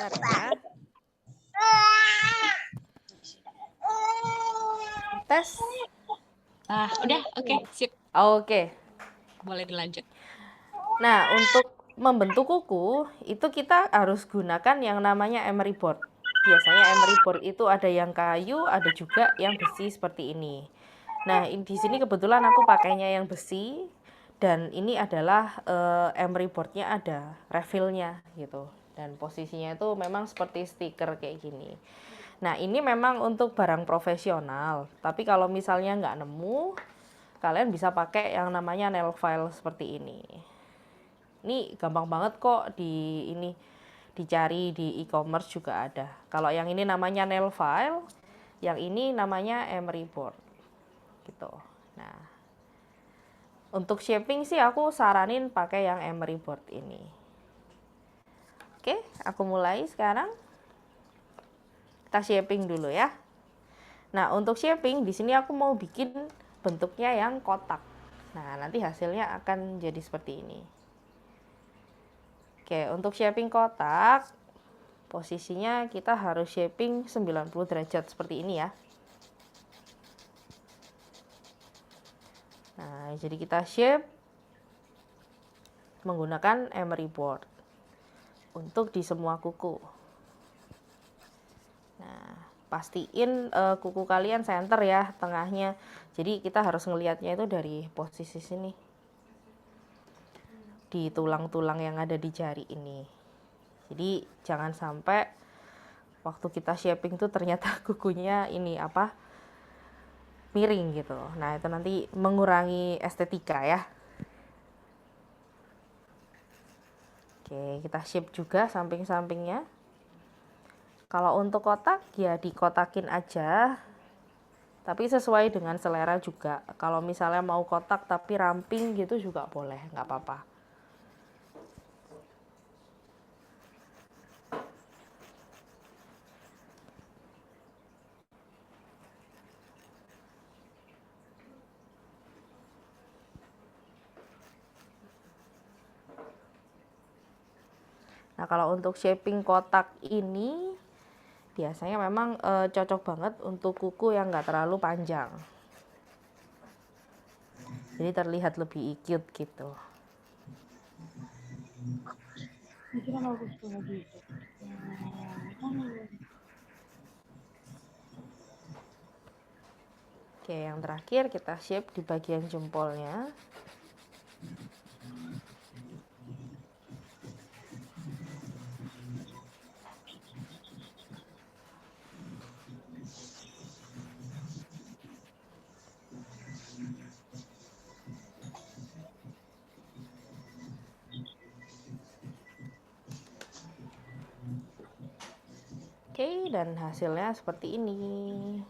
Bentar ya. Tes. Udah, oke, sip. Oke. Boleh dilanjut. Nah, untuk membentuk kuku, itu kita harus gunakan yang namanya emery board. Biasanya emery board itu ada yang kayu, ada juga yang besi seperti ini. Nah, di sini kebetulan aku pakainya yang besi, dan ini adalah emery boardnya ada refillnya gitu. Dan posisinya itu memang seperti stiker kayak gini. Nah, ini memang untuk barang profesional. Tapi kalau misalnya nggak nemu, kalian bisa pakai yang namanya nail file seperti ini. Ini gampang banget kok dicari di e-commerce juga ada. Kalau yang ini namanya nail file, yang ini namanya emery board. Gitu. Nah, untuk shaping sih aku saranin pakai yang emery board ini. Oke, aku mulai sekarang. Kita shaping dulu ya. Nah, untuk shaping di sini aku mau bikin bentuknya yang kotak. Nah, nanti hasilnya akan jadi seperti ini. Oke, untuk shaping kotak, posisinya kita harus shaping 90 derajat seperti ini ya. Nah, jadi kita shape menggunakan emery board untuk di semua kuku. Nah, pastiin kuku kalian center ya, tengahnya. Jadi kita harus ngelihatnya itu dari posisi sini, di tulang-tulang yang ada di jari ini. Jadi jangan sampai waktu kita shaping tuh ternyata kukunya ini miring gitu. Nah, itu nanti mengurangi estetika ya. Oke, kita shape juga samping-sampingnya. Kalau untuk kotak ya dikotakin aja, tapi sesuai dengan selera juga. Kalau misalnya mau kotak tapi ramping gitu juga boleh, nggak apa-apa. Nah, kalau untuk shaping kotak ini biasanya memang cocok banget untuk kuku yang nggak terlalu panjang. Jadi terlihat lebih cute gitu. Oke, yang terakhir kita shape di bagian jempolnya. Oke, dan hasilnya seperti ini.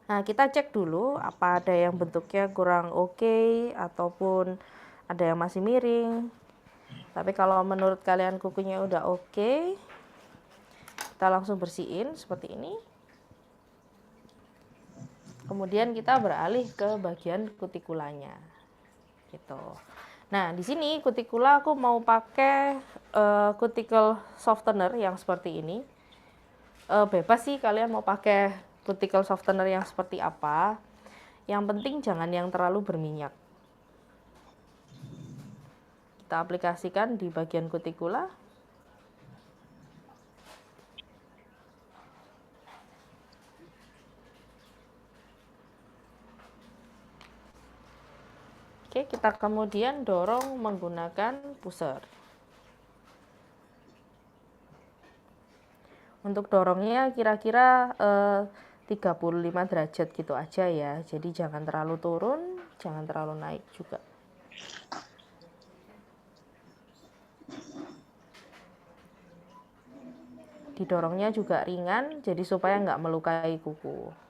Nah, kita cek dulu apa ada yang bentuknya kurang oke ataupun ada yang masih miring. Tapi kalau menurut kalian kukunya udah oke, kita langsung bersihin seperti ini. Kemudian kita beralih ke bagian kutikulanya. Gitu. Nah, di sini kutikula aku mau pakai cuticle softener yang seperti ini. Bebas sih kalian mau pakai cuticle softener yang seperti apa. Yang penting jangan yang terlalu berminyak. Kita aplikasikan di bagian kutikula. Oke, kita kemudian dorong menggunakan pusher. Untuk dorongnya kira-kira 35 derajat gitu aja ya. Jadi jangan terlalu turun, jangan terlalu naik juga. Didorongnya juga ringan, jadi supaya nggak melukai kuku.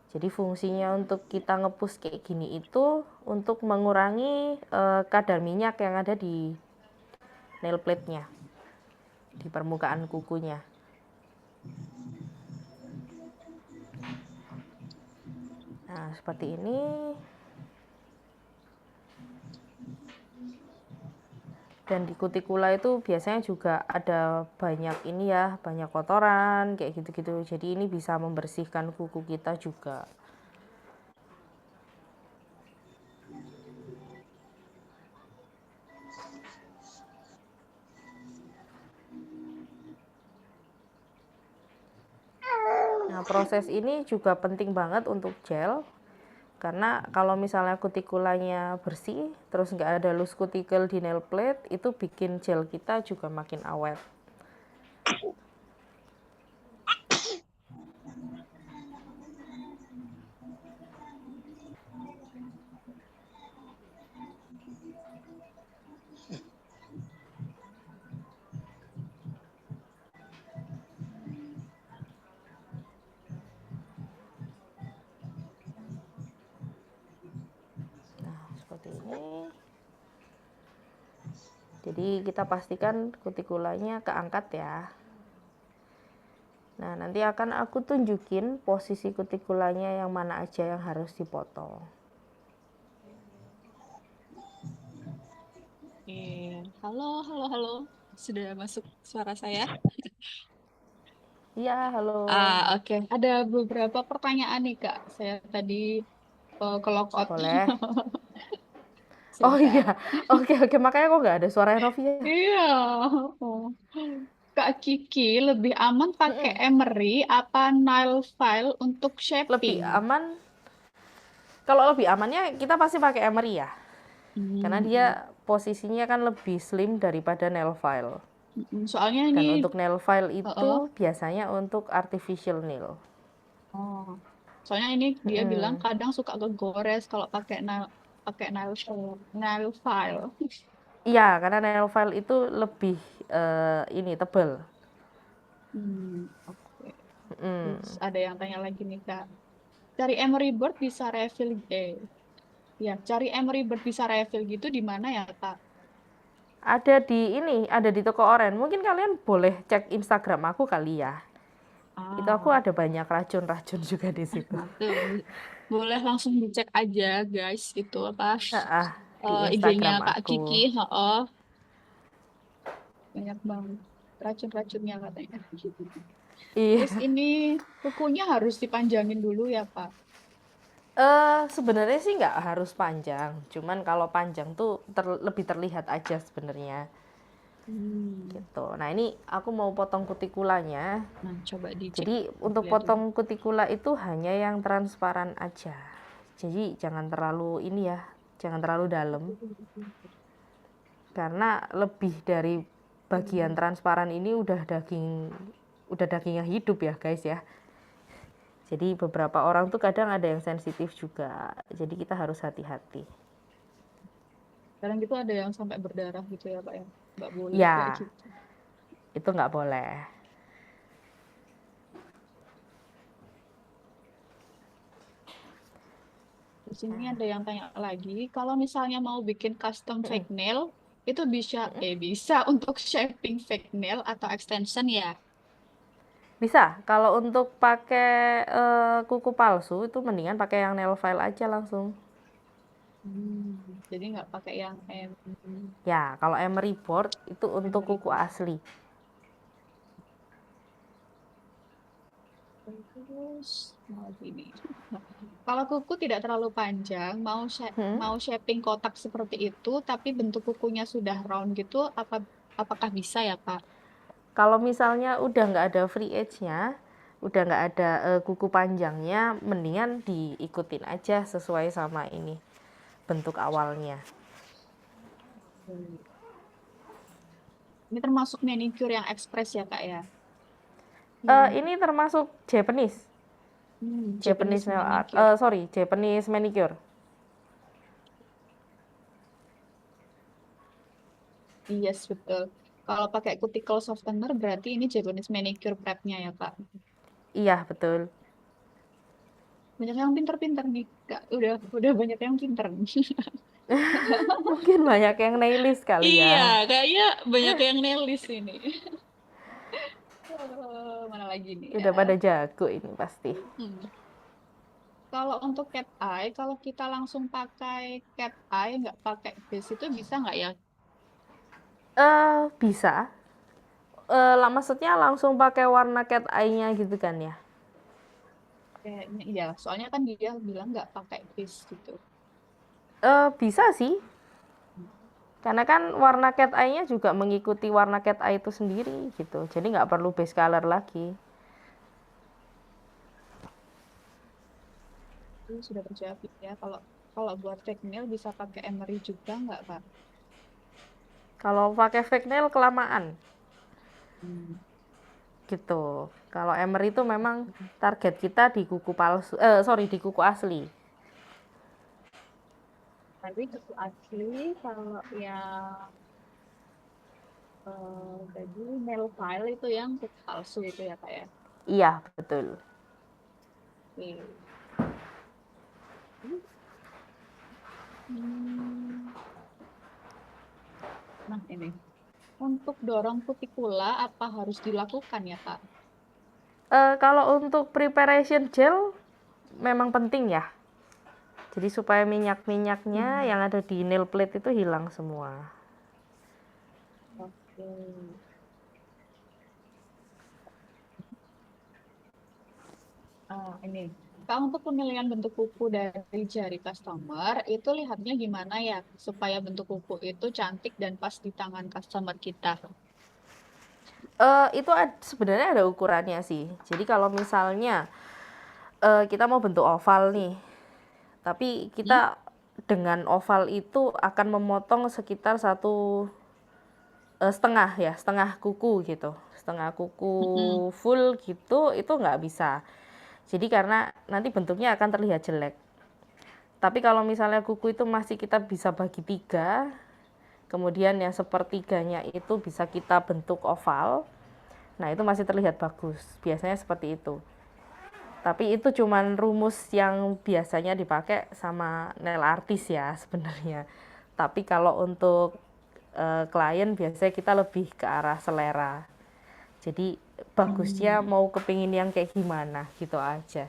Jadi fungsinya untuk kita ngepus kayak gini itu untuk mengurangi kadar minyak yang ada di nail plate-nya, di permukaan kukunya. Nah, seperti ini. Dan di kutikula itu biasanya juga ada banyak ini ya, banyak kotoran kayak gitu-gitu. Jadi ini bisa membersihkan kuku kita juga. Nah, proses ini juga penting banget untuk gel. Karena kalau misalnya kutikulanya bersih, terus nggak ada loose cuticle di nail plate, itu bikin gel kita juga makin awet. Nah, seperti ini. Jadi kita pastikan kutikulanya keangkat ya. Nah, nanti akan aku tunjukin posisi kutikulanya yang mana aja yang harus dipotong. Halo, halo, halo. Sudah masuk suara saya? Iya, halo. Oke. Ada beberapa pertanyaan nih, Kak. Saya tadi ke-log out. Boleh. Oh Sebentar. iya, oke oke, makanya kok nggak ada suara Novia. Iya. Oh. Kak Kiki, lebih aman pakai emery apa nail file untuk Lebih shaping? aman, kalau lebih amannya kita pasti pakai emery ya. Karena dia Hmm. posisinya kan lebih slim daripada nail file. Soalnya ini, Dan untuk nail file itu uh, biasanya untuk artificial nail. oh, soalnya ini dia bilang kadang suka kegores kalau pakai nail file. Iya, karena nail file itu lebih ini tebal. Oke. Terus ada yang tanya lagi nih Kak. Cari emery board bisa refill ya, cari emery board bisa refill gitu di mana ya Kak? Ada di ini, ada di toko oren. Mungkin kalian boleh cek Instagram aku kali ya. Itu aku Ah, ada banyak racun-racun juga di situ. tuh, boleh langsung dicek aja guys itu apa Di IG-nya Instagram Kak aku. Kiki. Oh, banyak banget racun-racunnya katanya. Terus Iya. ini kukunya harus dipanjangin dulu ya Pak? Sebenarnya sih nggak harus panjang. Cuman kalau panjang tuh lebih terlihat aja sebenarnya. Hmm. Gitu. Nah, ini aku mau potong kutikulanya. Nah, coba dicek. Jadi untuk Lihat dulu. potong kutikula itu hanya yang transparan aja. Jadi jangan terlalu ini ya, jangan terlalu dalam. Karena lebih dari bagian transparan ini udah dagingnya hidup ya guys ya. Jadi beberapa orang tuh kadang ada yang sensitif juga. Jadi kita harus hati-hati. Kadang gitu ada yang sampai berdarah gitu ya Pak ya. Nggak boleh kayak Ya, gitu. itu nggak boleh. Di sini ada yang tanya lagi, kalau misalnya mau bikin custom fake nail, itu bisa untuk shaping fake nail atau extension ya? Bisa, kalau untuk pakai kuku palsu itu mendingan pakai yang nail file aja langsung. Jadi nggak pakai yang Ya, kalau emery board itu untuk emery kuku board. asli. Terus mau gini. Kalau kuku tidak terlalu panjang, mau shaping kotak seperti itu, tapi bentuk kukunya sudah round gitu, apakah bisa ya, Pak? Kalau misalnya udah nggak ada free edge-nya, udah nggak ada kuku panjangnya, mendingan diikutin aja sesuai sama ini bentuk awalnya. Hmm. Ini termasuk manicure yang ekspres ya, Kak ya? Ini termasuk Japanese, Japanese Japanese nail art. manicure. Sorry, Japanese manicure. Yes, betul. Kalau pakai cuticle softener berarti ini Japanese manicure prep-nya ya, Kak. Iya, betul. Banyak yang pinter-pinter nih, Kak. Udah banyak yang pinter. Mungkin banyak yang nailist kali Iya, ya. kayaknya banyak yang nelis ini. Mana lagi nih ya? Udah pada jago ini pasti. Hmm. Kalau untuk cat eye, kalau kita langsung pakai cat eye, nggak pakai base itu bisa nggak ya? Bisa. Maksudnya langsung pakai warna cat eye-nya gitu kan ya? Kayaknya iya, soalnya kan dia bilang nggak pakai base gitu. Bisa sih. Karena kan warna cat eye-nya juga mengikuti warna cat eye itu sendiri gitu. Jadi nggak perlu base color lagi. Itu sudah terjawab ya. Kalau kalau buat fake nail bisa pakai emery juga nggak, Kak? Kalau pakai fake nail kelamaan Hmm. gitu. Kalau emery itu memang target kita di kuku palsu, sorry, di kuku asli. Tapi kuku asli kalau yang jadi nail file itu yang kuku palsu itu ya, Kak ya. Iya, betul. Oke. Hmm. Nah, ini. Untuk dorong kutikula apa harus dilakukan ya, Kak? Kalau untuk preparation gel memang penting ya. Jadi supaya minyak-minyaknya Hmm. yang ada di nail plate itu hilang semua. Oke. Ini. Kak, untuk pemilihan bentuk kuku dari jari customer, itu lihatnya gimana ya, supaya bentuk kuku itu cantik dan pas di tangan customer kita. Itu sebenarnya ada ukurannya sih. Jadi kalau misalnya kita mau bentuk oval nih, tapi Hmm? kita dengan oval itu akan memotong sekitar satu setengah ya, setengah kuku gitu, setengah kuku Mm-mm. full gitu, itu nggak bisa. Jadi karena nanti bentuknya akan terlihat jelek. Tapi kalau misalnya kuku itu masih kita bisa bagi tiga, kemudian yang sepertiganya itu bisa kita bentuk oval, nah itu masih terlihat bagus. Biasanya seperti itu. Tapi itu cuman rumus yang biasanya dipakai sama nail artist ya sebenarnya. Tapi kalau untuk klien biasanya kita lebih ke arah selera. Jadi bagusnya Hmm. mau kepingin yang kayak gimana gitu aja.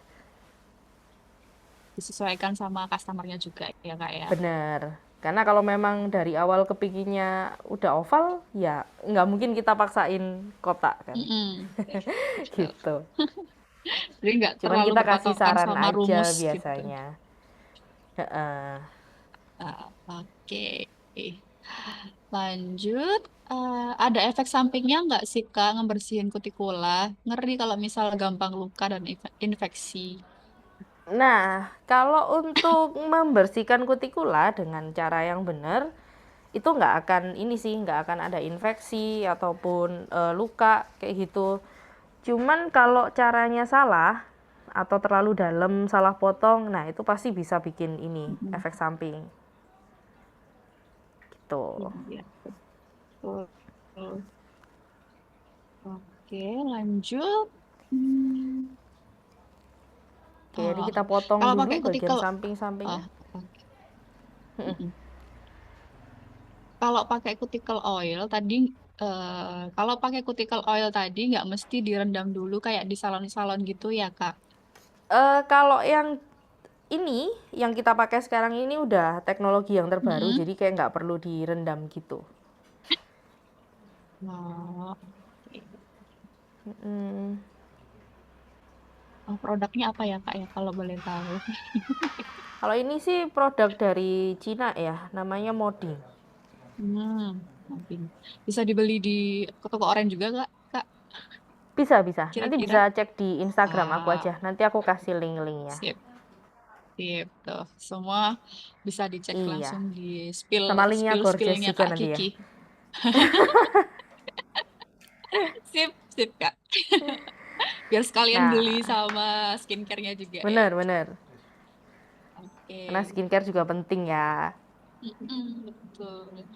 Disesuaikan sama customernya juga ya, Kak ya. Bener. Karena kalau memang dari awal kepinginnya udah oval, ya nggak mungkin kita paksain kotak kan. Mm-mm. Betul. Gitu. Jadi nggak Cuman terlalu kita kasih berpatokan saran sama rumus aja gitu. biasanya. Oke. Lanjut, ada efek sampingnya nggak sih Kak ngebersihin kutikula? Ngeri kalau misal gampang luka dan infeksi. Nah, kalau untuk membersihkan kutikula dengan cara yang benar, itu nggak akan ini sih, nggak akan ada infeksi ataupun luka kayak gitu. Cuman kalau caranya salah atau terlalu dalam salah potong, nah itu pasti bisa bikin ini Mm-mm. efek samping gitu. Iya, betul. Oke, lanjut. Hmm. Oke, jadi Oh, kita potong kalau dulu pakai bagian cuticle, samping-sampingnya. oh, oke. Mm-mm. Kalau pakai cuticle oil tadi, kalau pakai cuticle oil tadi nggak mesti direndam dulu kayak di salon-salon gitu ya Kak? Kalau yang kita pakai sekarang ini udah teknologi yang terbaru, Mm-mm. jadi kayak nggak perlu direndam gitu. Oh, oke. Hmm. Oh, produknya apa ya Kak ya kalau boleh tahu? Kalau ini sih produk dari Cina ya, namanya Moding. Nanti bisa dibeli di toko orange juga Kak? Kak, Bisa, bisa. Nanti kira-kira? bisa cek di Instagram aku aja. Ah, Nanti aku kasih link-linknya. sip, sip tuh. Semua bisa dicek Iya. langsung di spill Sama linknya spill gorgeous spillnya juga Kak nanti ya. Kiki. Sip, sip Kak. Biar sekalian beli Nah, sama skincare-nya juga ya. bener-bener. Karena Oke. skincare juga penting ya. Betul.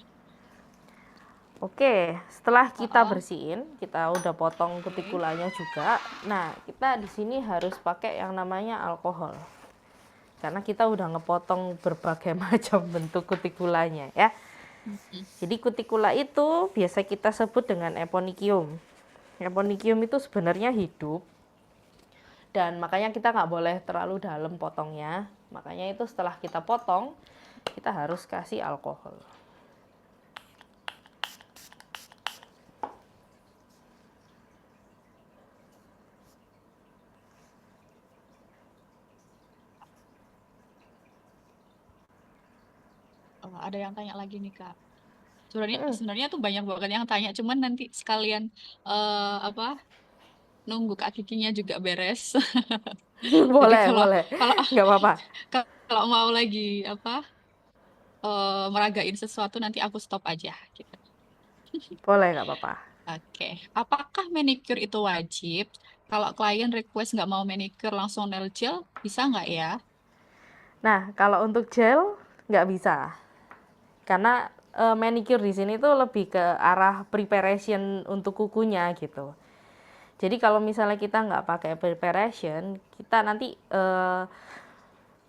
Oke, setelah kita Oh, bersihin, kita udah potong oke. kutikulanya juga. Nah, kita di sini harus pakai yang namanya alkohol. Karena kita udah ngepotong berbagai macam bentuk kutikulanya ya. Mm-mm. Jadi kutikula itu biasa kita sebut dengan eponychium. Eponychium itu sebenarnya hidup dan makanya kita nggak boleh terlalu dalam potongnya. Makanya itu setelah kita potong, kita harus kasih alkohol. Ada yang tanya lagi nih Kak. Sebenarnya Mm-mm. sebenarnya tuh banyak banget yang tanya, cuman nanti sekalian apa nunggu Kak Kikinya juga beres. Jadi Boleh, kalau boleh. kalau Nggak apa-apa. kalau mau lagi apa meragain sesuatu nanti aku stop aja gitu. Boleh, nggak apa-apa. Oke, apakah manicure itu wajib? Kalau klien request nggak mau manicure langsung nail gel, bisa nggak ya? Nah, kalau untuk gel nggak bisa, karena manicure di sini tuh lebih ke arah preparation untuk kukunya gitu. Jadi kalau misalnya kita nggak pakai preparation, kita nanti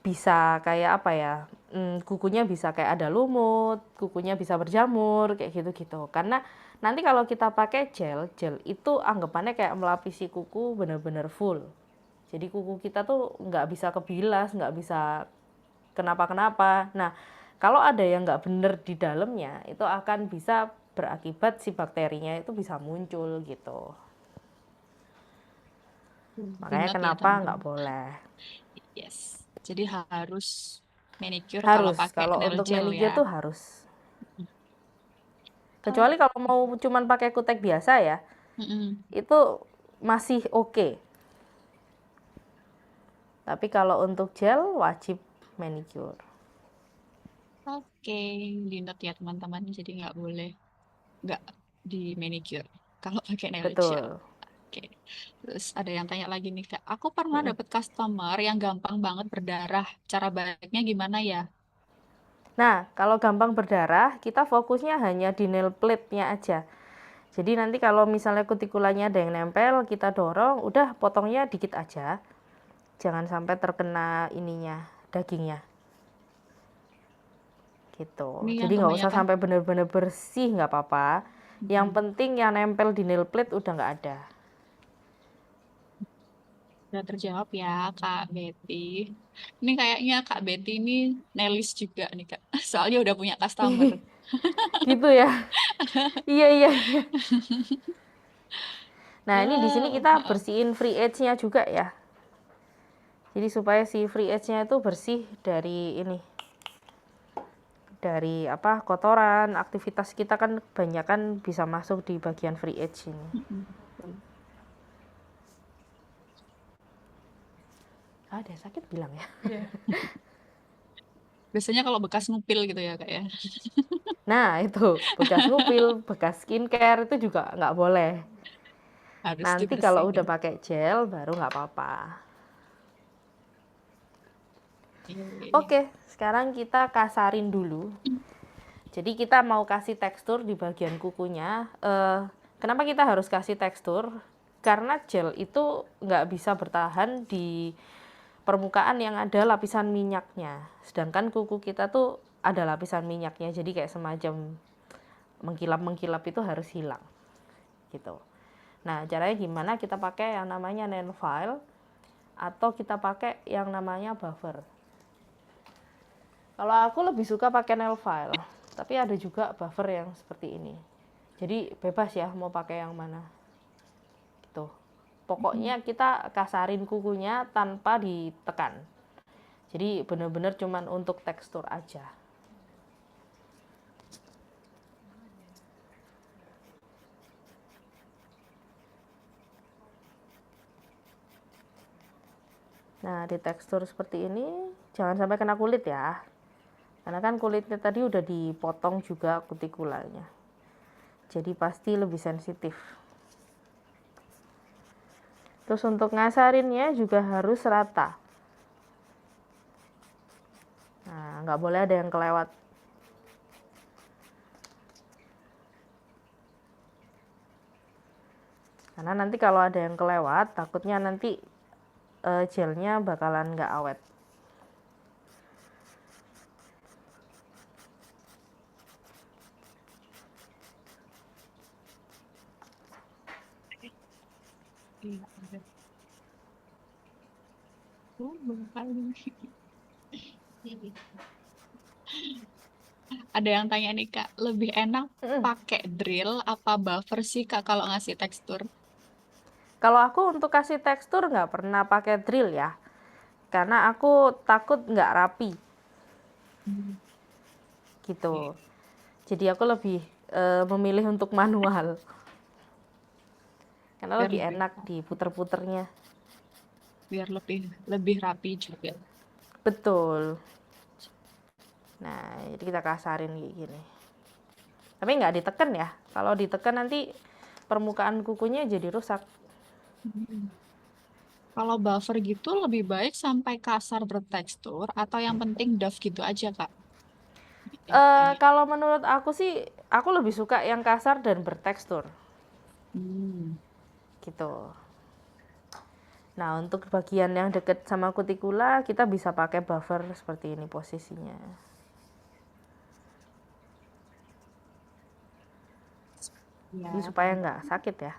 bisa kayak apa ya? Kukunya bisa kayak ada lumut, kukunya bisa berjamur kayak gitu-gitu. Karena nanti kalau kita pakai gel, gel itu anggapannya kayak melapisi kuku bener-bener full. Jadi kuku kita tuh nggak bisa kebilas, nggak bisa kenapa-kenapa. Nah, kalau ada yang nggak bener di dalamnya, itu akan bisa berakibat si bakterinya itu bisa muncul gitu. Makanya Ingat ya kenapa nggak teman-teman. boleh. Yes. Jadi harus manicure kalau Harus, pakai kalau nail untuk gel ya. manicure tuh harus. Kalau Kecuali kalau mau cuman pakai kutek biasa ya, mm-mm. itu masih oke. Tapi kalau untuk gel wajib manicure. Oke, diingat ya teman-teman. Jadi nggak di manicure kalau pakai nail gel. Betul. Oke. Terus ada yang tanya lagi nih Kak. Aku pernah dapet customer yang gampang banget berdarah. Cara baiknya gimana ya? Nah, kalau gampang berdarah, kita fokusnya hanya di nail plate-nya aja. Jadi nanti kalau misalnya kutikulanya ada yang nempel, kita dorong, udah potongnya dikit aja. Jangan sampai terkena ininya, dagingnya. Gitu. Ini yang Jadi nggak usah kebanyakan sampai bener-bener bersih, nggak apa-apa. Yang mm, penting yang nempel di nail plate udah nggak ada. udah terjawab ya Kak Betty. Ini kayaknya Kak Betty ini nailis juga nih Kak. Soalnya udah punya customer. Gitu ya. Iya, iya, iya. Nah, ini di sini kita Heeh. bersihin free edge-nya juga ya. Jadi supaya si free edge-nya itu bersih dari ini, dari apa, kotoran, aktivitas kita kan banyak kan bisa masuk di bagian free edge ini. Betul. Ada yang sakit bilang ya. Iya. Biasanya kalau bekas ngupil gitu ya Kak ya. Nah, itu bekas ngupil, bekas skincare itu juga nggak boleh. Harus Nanti kalau udah dibersihin. pakai gel baru nggak apa-apa. Iya. Oke, sekarang kita kasarin dulu. Jadi kita mau kasih tekstur di bagian kukunya. Kenapa kita harus kasih tekstur? Karena gel itu nggak bisa bertahan di permukaan yang ada lapisan minyaknya. Sedangkan kuku kita tuh ada lapisan minyaknya, jadi kayak semacam mengkilap-mengkilap itu harus hilang gitu. Nah, caranya gimana? Kita pakai yang namanya nail file atau kita pakai yang namanya buffer. Kalau aku lebih suka pakai nail file, tapi ada juga buffer yang seperti ini. Jadi bebas ya mau pakai yang mana. Gitu. Pokoknya kita kasarin kukunya tanpa ditekan. Jadi benar-benar cuman untuk tekstur aja. Nah, di tekstur seperti ini jangan sampai kena kulit ya. Karena kan kulitnya tadi udah dipotong juga kutikulanya. Jadi pasti lebih sensitif. Terus untuk ngasarinnya juga harus rata. Nah, nggak boleh ada yang kelewat. Karena nanti kalau ada yang kelewat, takutnya nanti gelnya bakalan nggak awet. Iya, ada. Belum. Ada yang tanya nih Kak, lebih enak pakai drill apa buffer sih Kak kalau ngasih tekstur? Kalau aku untuk kasih tekstur nggak pernah pakai drill ya. Karena aku takut nggak rapi. Hmm. gitu. Jadi aku lebih memilih untuk manual karena Biar lebih lebih enak diputer-puternya. biar lebih rapi juga. Betul. Nah, jadi kita kasarin kayak gini. Tapi nggak ditekan ya. Kalau ditekan nanti permukaan kukunya jadi rusak. Hmm. Kalau buffer gitu lebih baik sampai kasar bertekstur atau yang penting doff gitu aja, Kak? Kalau menurut aku sih, aku lebih suka yang kasar dan bertekstur. Hmm. Gitu. Nah, untuk bagian yang deket sama kutikula, kita bisa pakai buffer seperti ini posisinya. Jadi Ya, supaya nggak sakit ya.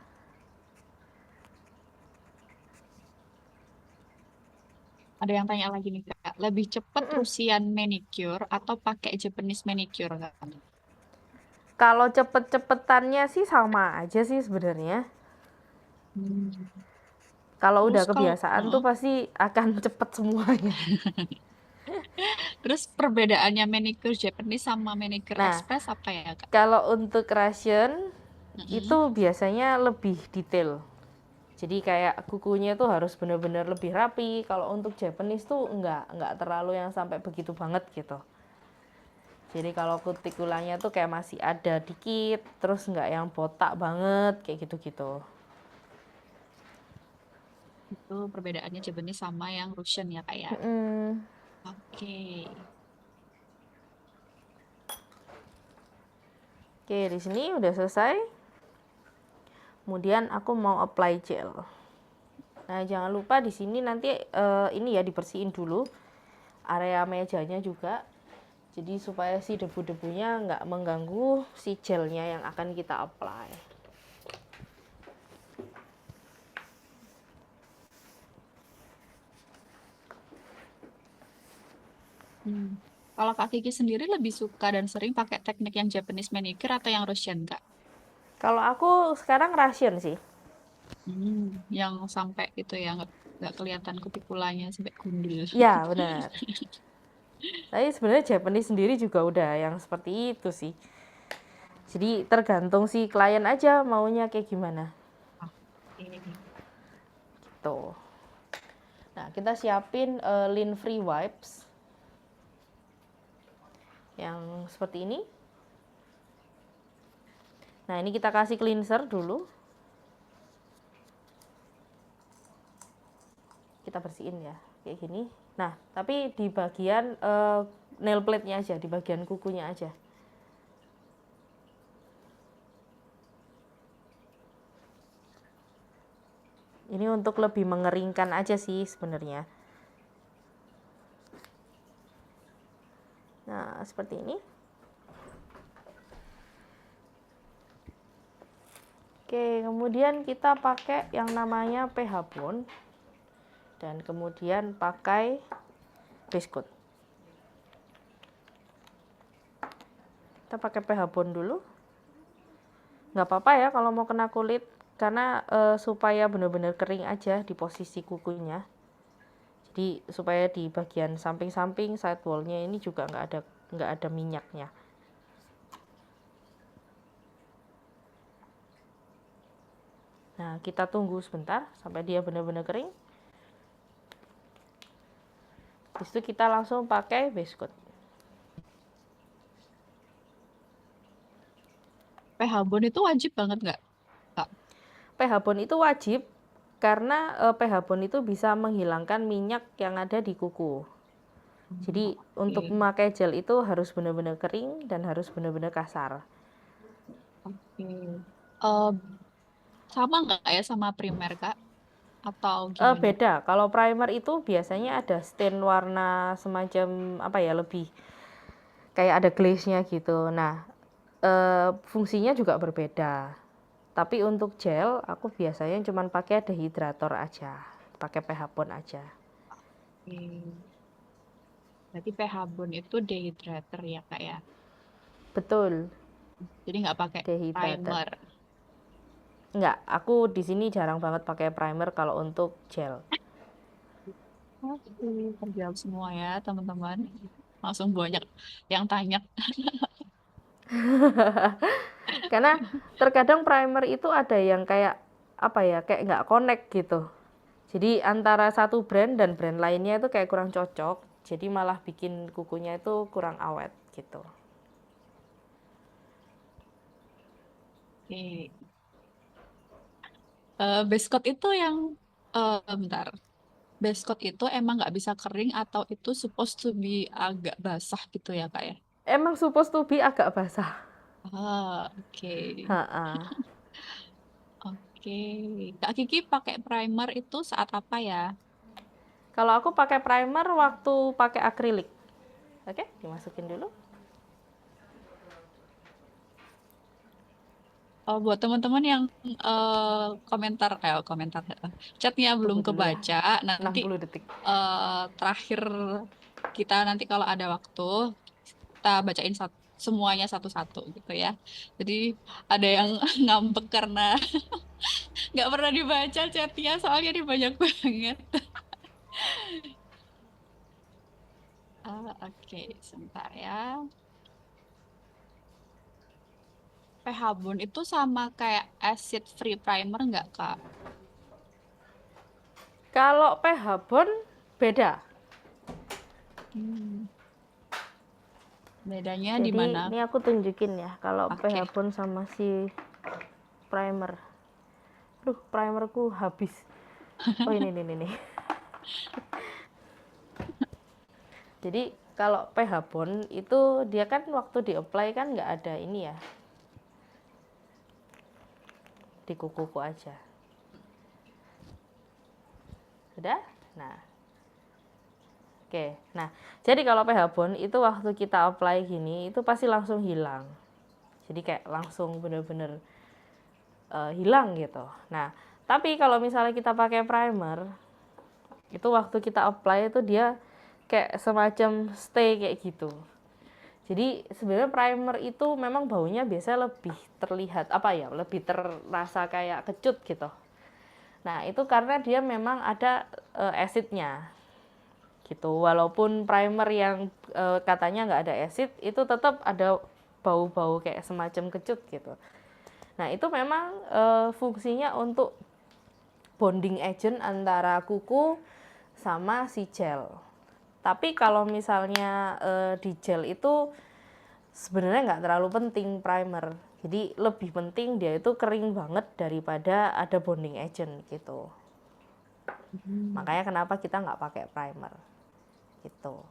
ada yang tanya lagi nih, Kak. Lebih cepat Russian manicure atau pakai Japanese manicure, Kak? Kalau cepet-cepetannya sih sama aja sih sebenarnya. Hmm. Kalau Terus udah kebiasaan tuh pasti akan cepet semuanya. terus perbedaannya manicure Japanese sama manicure Nah, express apa ya, Kak? kalau untuk Russian itu Mm-mm. biasanya lebih detail. Jadi kayak kukunya tuh harus benar-benar lebih rapi. Kalau untuk Japanese tuh enggak terlalu yang sampai begitu banget gitu. Jadi kalau kutikulanya tuh kayak masih ada dikit, terus enggak yang botak banget kayak gitu-gitu. Itu perbedaannya Japanese sama yang Russian ya, Kak ya. Mm-mm. Oke. Oke, di sini udah selesai. Kemudian aku mau apply gel. Nah, jangan lupa di sini nanti ini ya dibersihin dulu area mejanya juga. Jadi supaya si debu-debunya nggak mengganggu si gelnya yang akan kita apply. Hmm. Kalau Kak Kiki sendiri lebih suka dan sering pakai teknik yang Japanese manicure atau yang Russian, Kak? Kalau aku sekarang Russian sih. Yang sampai itu ya nggak kelihatan kutikulanya sampai gundul. Ya, benar. Tapi sebenarnya Japanese sendiri juga udah yang seperti itu sih. Jadi tergantung si klien aja maunya kayak gimana. Ah, ini. Tuh. Nah, kita siapin lint free wipes yang seperti ini. Nah, ini kita kasih cleanser dulu. Kita bersihin ya, kayak gini. Nah, tapi di bagian nail plate-nya aja, di bagian kukunya aja. Ini untuk lebih mengeringkan aja sih sebenarnya. Nah, seperti ini. Oke, kemudian kita pakai yang namanya pH bond dan kemudian pakai base coat. Kita pakai pH bond dulu. Nggak apa-apa ya kalau mau kena kulit karena supaya benar-benar kering aja di posisi kukunya. Jadi supaya di bagian samping-samping side wall-nya ini juga nggak ada minyaknya. Nah, kita tunggu sebentar sampai dia benar-benar kering. Habis itu kita langsung pakai base coat. pH bond itu wajib banget nggak, Kak? pH bond itu wajib karena pH bond itu bisa menghilangkan minyak yang ada di kuku. Jadi untuk Oke. memakai gel itu harus benar-benar kering dan harus benar-benar kasar. Oke. Eh, sama nggak ya sama primer, Kak? Atau gimana? Beda, kalau primer itu biasanya ada stain warna semacam apa ya, lebih kayak ada glaze-nya gitu. Nah, fungsinya juga berbeda. Tapi untuk gel, aku biasanya cuma pakai dehydrator aja, pakai pH bond aja. Oke. Berarti pH bond itu dehydrator ya, Kak ya? Betul, Jadi nggak pakai dehydrator. primer. Enggak, aku di sini jarang banget pakai primer kalau untuk gel. Oke, terjawab semua ya, teman-teman. langsung banyak yang tanya. Karena terkadang primer itu ada yang kayak apa ya, kayak nggak connect gitu. Jadi antara satu brand dan brand lainnya itu kayak kurang cocok. Jadi malah bikin kukunya itu kurang awet gitu. Oke. Base coat itu yang bentar. Base coat itu emang nggak bisa kering atau itu supposed to be agak basah gitu ya kak ya? Emang supposed to be agak basah. Oke. Ha-ha. Oke. Kak Kiki pakai primer itu saat apa ya? Kalau aku pakai primer waktu pakai akrilik. Oke, dimasukin dulu. Oh, buat teman-teman yang komentar chatnya belum Tunggu dulu ya. kebaca, nanti 60 detik. terakhir kita nanti kalau ada waktu kita bacain semuanya satu-satu gitu ya. Jadi ada yang ngambek karena nggak pernah dibaca chatnya soalnya ini banyak banget. Oke, sebentar ya. PH Bond itu sama kayak acid free primer nggak Kak? Kalau pH bond beda. Hmm, bedanya di Jadi mana? ini aku tunjukin ya kalau Oke. pH bond sama si primer. Duh, primerku habis. Oh ini nih. Jadi kalau pH bond itu dia kan waktu di apply kan nggak ada ini ya, di kukuku aja. Sudah? Nah, oke. Nah, jadi kalau pH bond itu waktu kita apply gini itu pasti langsung hilang. Jadi kayak langsung bener-bener hilang gitu. Nah, tapi kalau misalnya kita pakai primer, itu waktu kita apply itu dia kayak semacam stay kayak gitu. Jadi sebenarnya primer itu memang baunya biasanya lebih terlihat apa ya, lebih terasa kayak kecut gitu. Nah itu karena dia memang ada acidnya gitu. Walaupun primer yang katanya nggak ada acid, itu tetap ada bau-bau kayak semacam kecut gitu. Nah itu memang fungsinya untuk bonding agent antara kuku sama si gel. Tapi kalau misalnya di gel itu sebenarnya nggak terlalu penting primer. Jadi lebih penting dia itu kering banget daripada ada bonding agent gitu. Hmm. Makanya kenapa kita nggak pakai primer gitu.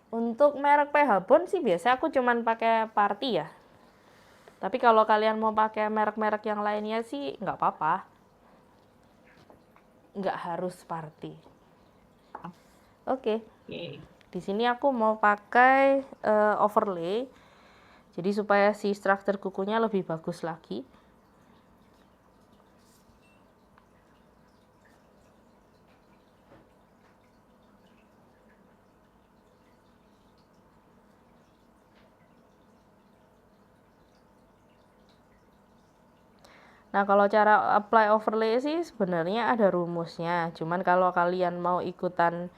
Untuk merek PH Bond sih biasa aku cuman pakai Party ya. Tapi kalau kalian mau pakai merek-merek yang lainnya sih nggak apa-apa. Nggak harus Party. Oke. Oke. Di sini aku mau pakai overlay. Jadi supaya si struktur kukunya lebih bagus lagi. Nah, kalau cara apply overlay sih sebenarnya ada rumusnya. Cuman kalau kalian mau ikutan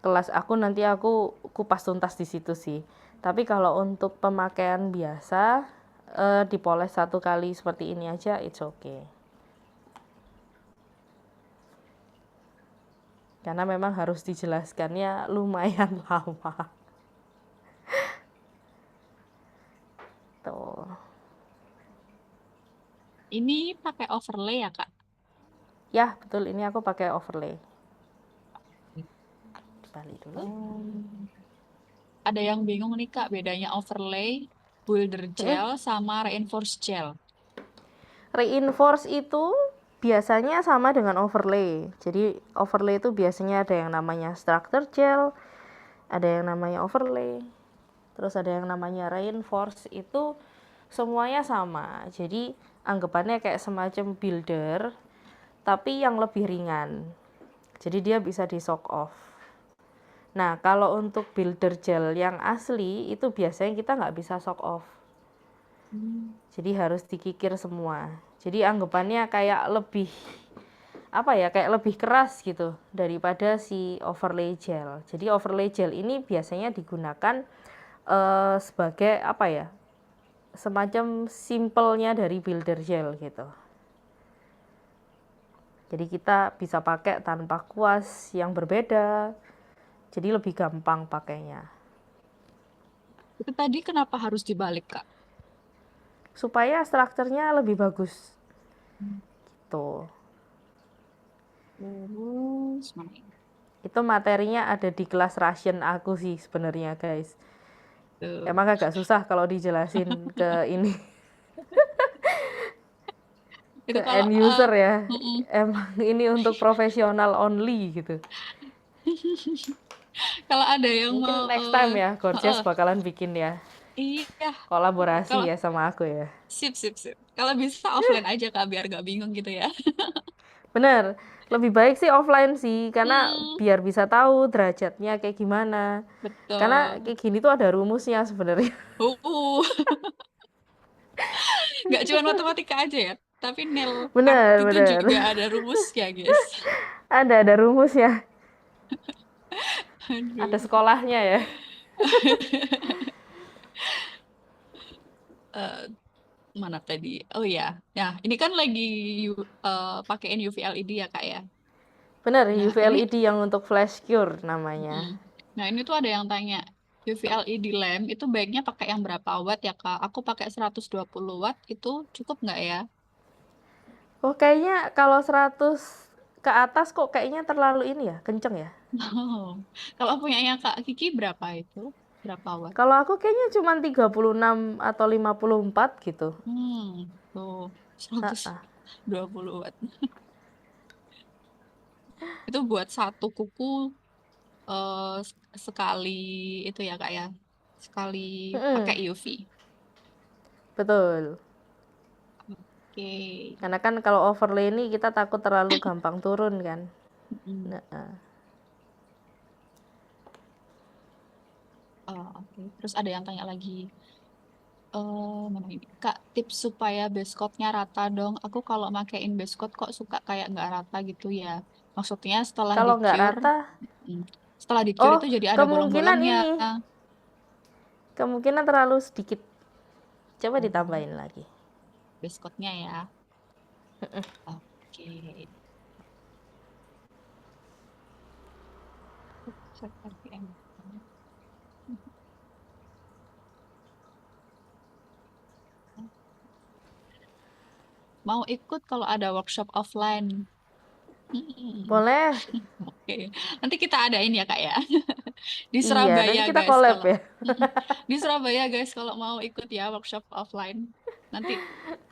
kelas aku nanti aku kupas tuntas di situ sih. Tapi kalau untuk pemakaian biasa dipoles satu kali seperti ini aja it's okay. Karena memang harus dijelaskannya lumayan lama. Tuh. Ini pakai overlay ya Kak? Ya, betul ini aku pakai overlay. Balik dulu. Ada yang bingung nih Kak, bedanya overlay, builder gel, sama reinforced gel. Reinforce itu biasanya sama dengan overlay. Jadi overlay itu biasanya ada yang namanya structure gel, ada yang namanya overlay, terus ada yang namanya reinforce, itu semuanya sama. Jadi anggapannya kayak semacam builder tapi yang lebih ringan. Jadi dia bisa di soak off. Nah kalau untuk builder gel yang asli itu biasanya kita nggak bisa soak off. Jadi harus dikikir semua. Jadi anggapannya kayak lebih apa ya, kayak lebih keras gitu daripada si overlay gel. Jadi overlay gel ini biasanya digunakan sebagai apa ya, semacam simpelnya dari builder gel gitu. Jadi kita bisa pakai tanpa kuas yang berbeda, jadi lebih gampang pakainya. Itu tadi kenapa harus dibalik, Kak? Supaya strukturnya lebih bagus. Hmm. Tuh. Terus mana ini? Itu materinya ada di kelas Russian aku sih sebenarnya, guys. Tuh. Emang agak susah kalau dijelasin ke ini, Itu ke kalau end user ya. mm-mm. Emang ini untuk profesional only gitu. Kalau ada yang Mungkin mau next time ya, Gorgeous heeh, bakalan bikin ya iya, kolaborasi kalau ya sama aku ya. sip sip sip. Kalau bisa offline aja Kak biar gak bingung gitu ya. Bener, lebih baik sih offline sih, karena Hmm, biar bisa tahu derajatnya kayak gimana. Karena betul. kayak gini tuh ada rumusnya sebenarnya. Uh, nggak cuma matematika aja ya, tapi nail art Bener, itu juga bener. ada rumusnya, guys. Ada rumusnya, ada Aduh. sekolahnya ya. Eh, mana tadi? Oh ya, nah ini kan lagi pakein UV LED ya Kak ya. Bener, Nah UV ini, LED yang untuk flash cure namanya. mm, nah ini tuh ada yang tanya UV LED lamp itu baiknya pakai yang berapa watt ya Kak? Aku pakai 120 watt itu cukup nggak ya? Oh, kayaknya kalau 100 ke atas kok kayaknya terlalu ini ya, kenceng ya. Oh, kalau punyanya Kak Kiki berapa itu? Berapa watt? Kalau aku kayaknya cuma 36 atau 54 gitu. Tuh 120 watt. Itu buat satu kuku sekali itu ya Kak ya. Sekali pakai Mm-mm, UV. betul. Oke. Karena kan kalau overlay ini kita takut terlalu gampang turun kan. Mm-mm. Nah, Oke. Terus ada yang tanya lagi. Mana ini? Kak, tips supaya base coatnya rata dong. Aku kalau makein base coat kok suka kayak nggak rata gitu ya. Maksudnya setelah di kalau nggak cure, rata, mm, setelah di cure oh itu jadi ada kemungkinan bolong-bolongnya. ini, kemungkinan terlalu sedikit. Coba Oh, ditambahin lagi. base coatnya ya. Oke. Set RPM. Mau ikut kalau ada workshop offline. Hmm. Boleh? Oke, nanti kita adain ya Kak ya. Di Iya, Surabaya nanti kita guys collab kalau ya. di Surabaya guys kalau mau ikut ya workshop offline. Nanti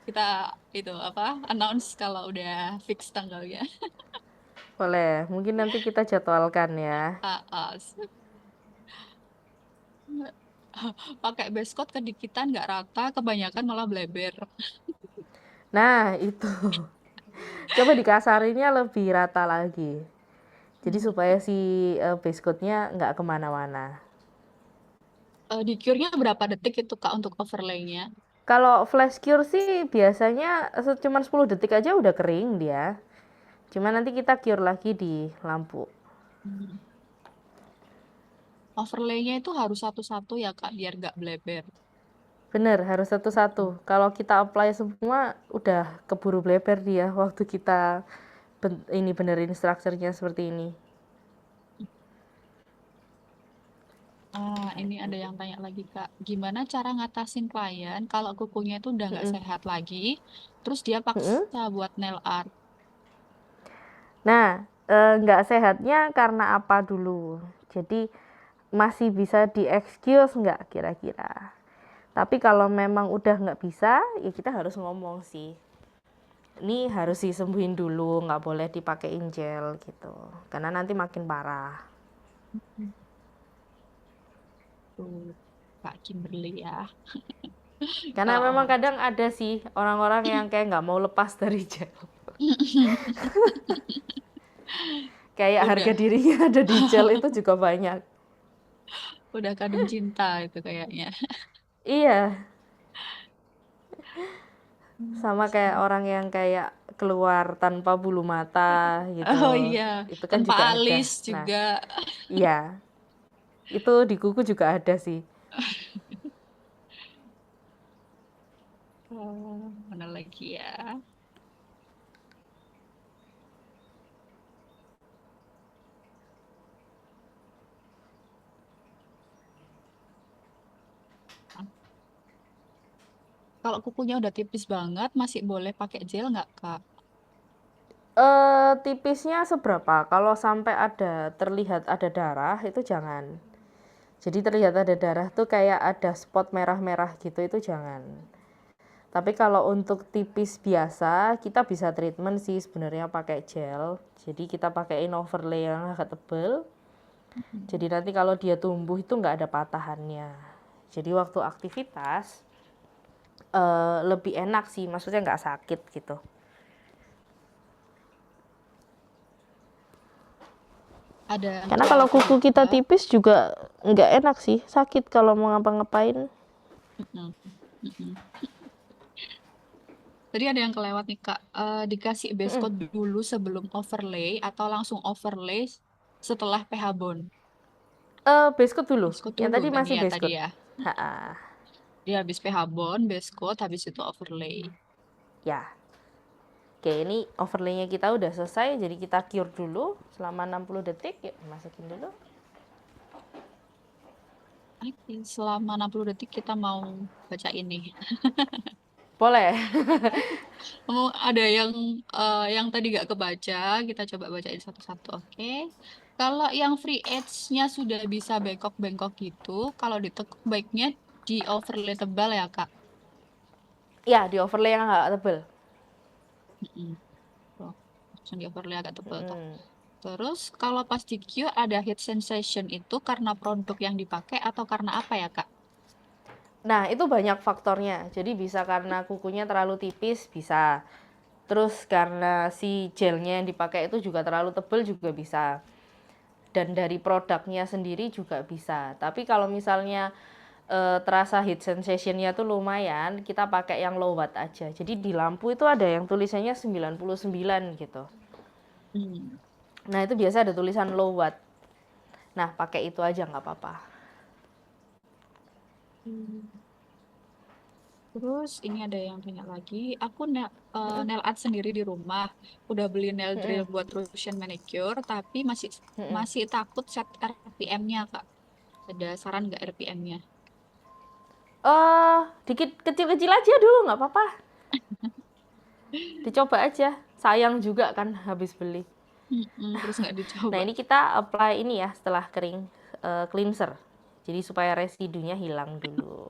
kita itu apa announce kalau udah fix tanggalnya. Boleh, mungkin nanti kita jadwalkan ya. Ah, ah. Pakai base coat kedikitan nggak rata, kebanyakan malah bleber. Nah, itu. Coba dikasarinnya lebih rata lagi. Jadi Hmm. supaya si base coat-nya nggak kemana-mana. Di cure-nya berapa detik itu Kak untuk overlay-nya? Kalau flash cure sih biasanya cuma 10 detik aja udah kering dia. Cuma nanti kita cure lagi di lampu. Hmm. Overlay-nya itu harus satu-satu ya Kak biar nggak bleber. Bener, harus satu-satu. Kalau kita apply semua, udah keburu bleber dia waktu kita ini benerin strukturnya seperti ini. Ini ada yang tanya lagi Kak, gimana cara ngatasin klien kalau kukunya itu udah nggak Mm-mm. sehat lagi, terus dia Mm-mm. paksa buat nail art. Nah, nggak sehatnya karena apa dulu? Jadi masih bisa di-excuse nggak kira-kira? Tapi kalau memang udah nggak bisa, ya kita harus ngomong sih. Ini harus disembuhin dulu, nggak boleh dipakein gel gitu. Karena nanti makin parah. Tuh, Kak Kimberly ya. Karena memang Kalau kadang ada sih orang-orang yang kayak nggak mau lepas dari gel. Kayak harga udah dirinya ada di gel itu juga banyak. udah kadung cinta itu kayaknya. Iya, Hmm. sama kayak orang yang kayak keluar tanpa bulu mata Oh gitu. iya, Itu kan tanpa juga ada. alis Nah, juga. iya, itu di kuku juga ada sih. Mana lagi ya? Kalau kukunya udah tipis banget, masih boleh pakai gel nggak, Kak? Tipisnya seberapa? Kalau sampai ada terlihat ada darah itu jangan. Jadi terlihat ada darah tuh kayak ada spot merah-merah gitu itu jangan. Tapi kalau untuk tipis biasa kita bisa treatment sih sebenarnya pakai gel. Jadi kita pakaiin overlay yang agak tebel. Jadi nanti kalau dia tumbuh itu nggak ada patahannya. Jadi waktu aktivitas lebih enak sih, maksudnya nggak sakit gitu. Ada yang Karena kalau kelewat kuku kita juga. tipis juga nggak enak sih, sakit kalau mau ngapa-ngapain. Mm-mm, mm-mm. Tadi ada yang kelewat nih, Kak. Dikasih base coat dulu sebelum overlay atau langsung overlay setelah pH bond? Base coat dulu. Base coat Yang dulu tadi kan masih ya base tadi coat. ya. Ha-ha. Dia habis pH bond, base coat, habis itu overlay. Ya. Oke, ini overlaynya kita udah selesai, jadi kita cure dulu selama 60 detik. Yuk, masukin dulu. Oke, selama 60 detik kita mau baca ini. Boleh. Oh, ada yang tadi gak kebaca, kita coba bacain satu-satu, oke? Kalau yang free edge-nya sudah bisa bengkok-bengkok gitu, kalau ditekuk baiknya di overlay tebal ya, Kak? Ya, di overlay yang agak tebel. Mm-mm. Tuh, langsung di overlay agak tebal tuh. Mm. Terus kalau pas di cure ada heat sensation itu karena produk yang dipakai atau karena apa ya, Kak? Nah, itu banyak faktornya. Jadi bisa karena kukunya terlalu tipis, bisa. Terus karena si gelnya yang dipakai itu juga terlalu tebal juga bisa. Dan dari produknya sendiri juga bisa. Tapi kalau misalnya terasa heat sensation-nya tuh lumayan, kita pakai yang low watt aja. Jadi di lampu itu ada yang tulisannya 99 gitu. Hmm. Nah, itu biasa ada tulisan low watt. Nah, pakai itu aja nggak apa-apa. Terus ini ada yang tanya lagi, aku nail art sendiri di rumah, udah beli nail drill buat Russian manicure, tapi masih masih takut set RPM-nya, Kak. Ada saran nggak RPM-nya? Dikit kecil-kecil aja dulu nggak apa-apa. Dicoba aja. Sayang juga kan habis beli. Terus nggak Nah, dicoba. ini kita apply ini ya setelah kering, cleanser. Jadi supaya residunya hilang dulu.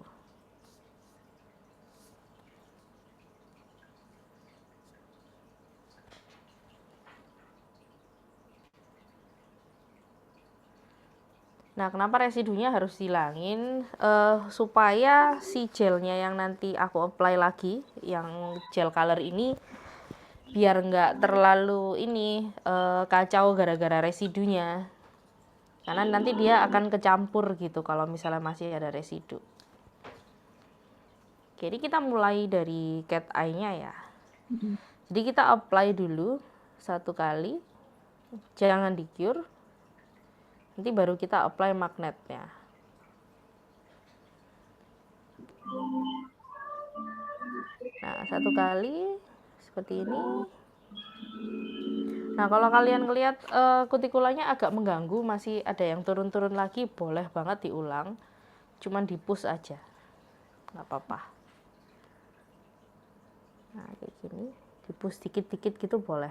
Nah, kenapa residunya harus hilangin? Supaya si gelnya yang nanti aku apply lagi, yang gel color ini, biar nggak terlalu ini kacau gara-gara residunya. Karena nanti dia akan kecampur gitu kalau misalnya masih ada residu. Jadi kita mulai dari cat eye-nya ya. Mm-mm. Jadi kita apply dulu satu kali, jangan di cure. Nanti baru kita apply magnetnya. Nah, satu kali seperti ini. Nah, kalau kalian lihat kutikulanya agak mengganggu, masih ada yang turun-turun lagi, boleh banget diulang. Cuman di push aja, nggak apa-apa. Nah, kayak gini, di push dikit-dikit gitu boleh.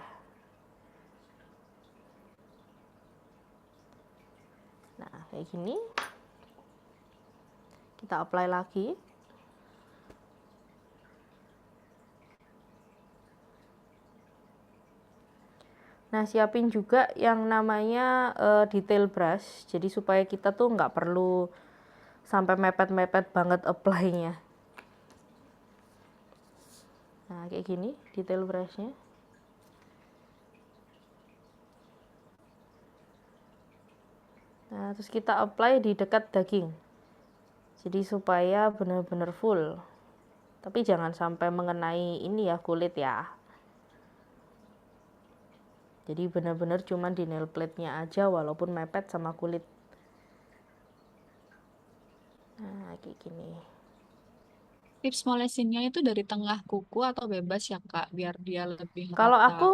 Nah, kayak gini. Kita apply lagi. Nah, siapin juga yang namanya detail brush. Jadi supaya kita tuh nggak perlu sampai mepet-mepet banget apply-nya. Nah, kayak gini detail brushnya. Nah, terus kita apply di dekat daging. Jadi supaya benar-benar full. Tapi jangan sampai mengenai ini ya kulit ya. Jadi benar-benar cuman di nail plate-nya aja walaupun mepet sama kulit. Nah, kayak gini. Tips molesinnya itu dari tengah kuku atau bebas ya Kak, biar dia lebih Kalau rata. aku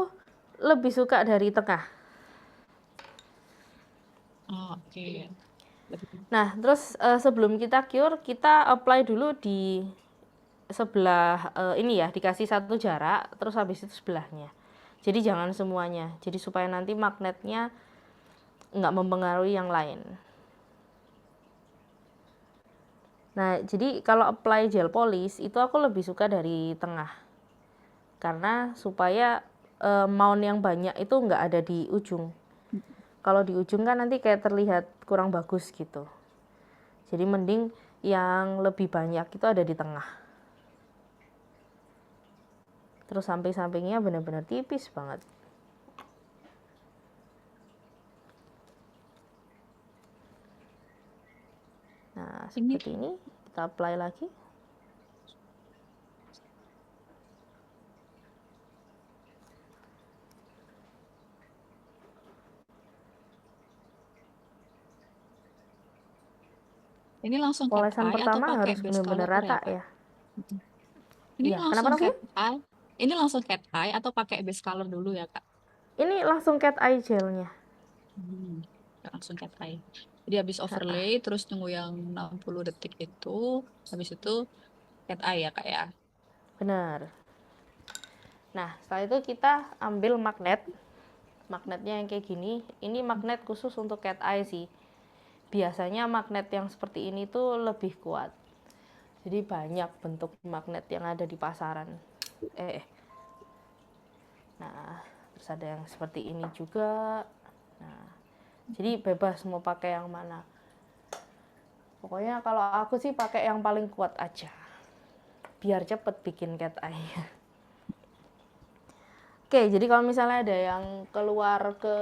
lebih suka dari tengah. Oh, oke. Lebih. Nah, terus sebelum kita cure, kita apply dulu di sebelah ini ya, dikasih satu jarak, terus habis itu sebelahnya. Jadi jangan semuanya. Jadi supaya nanti magnetnya nggak mempengaruhi yang lain. Nah, jadi kalau apply gel polish itu aku lebih suka dari tengah. Karena supaya mount yang banyak itu nggak ada di ujung. Kalau di ujung kan nanti kayak terlihat kurang bagus gitu. Jadi mending yang lebih banyak itu ada di tengah. Terus samping-sampingnya benar-benar tipis banget. Nah, Ini seperti ini. Kita apply lagi. ini langsung cat Polesan eye atau pertama pakai harus base benar-benar color ya rata Kak? ya. Mm-mm. Ini Iya, kenapa langsung Novi? cat eye. Ini langsung cat eye atau pakai base color dulu ya Kak? Ini langsung cat eye gelnya. Hmm, langsung cat eye. Jadi habis overlay terus tunggu yang 60 detik itu, habis itu cat eye ya Kak ya. Benar. Nah, setelah itu kita ambil magnet. Magnetnya yang kayak gini. Ini magnet khusus untuk cat eye sih. Biasanya magnet yang seperti ini tuh lebih kuat. Jadi banyak bentuk magnet yang ada di pasaran. Nah, terus ada yang seperti ini juga. Nah, jadi bebas mau pakai yang mana. Pokoknya kalau aku sih pakai yang paling kuat aja. Biar cepet bikin cat eye. Oke, jadi kalau misalnya ada yang keluar ke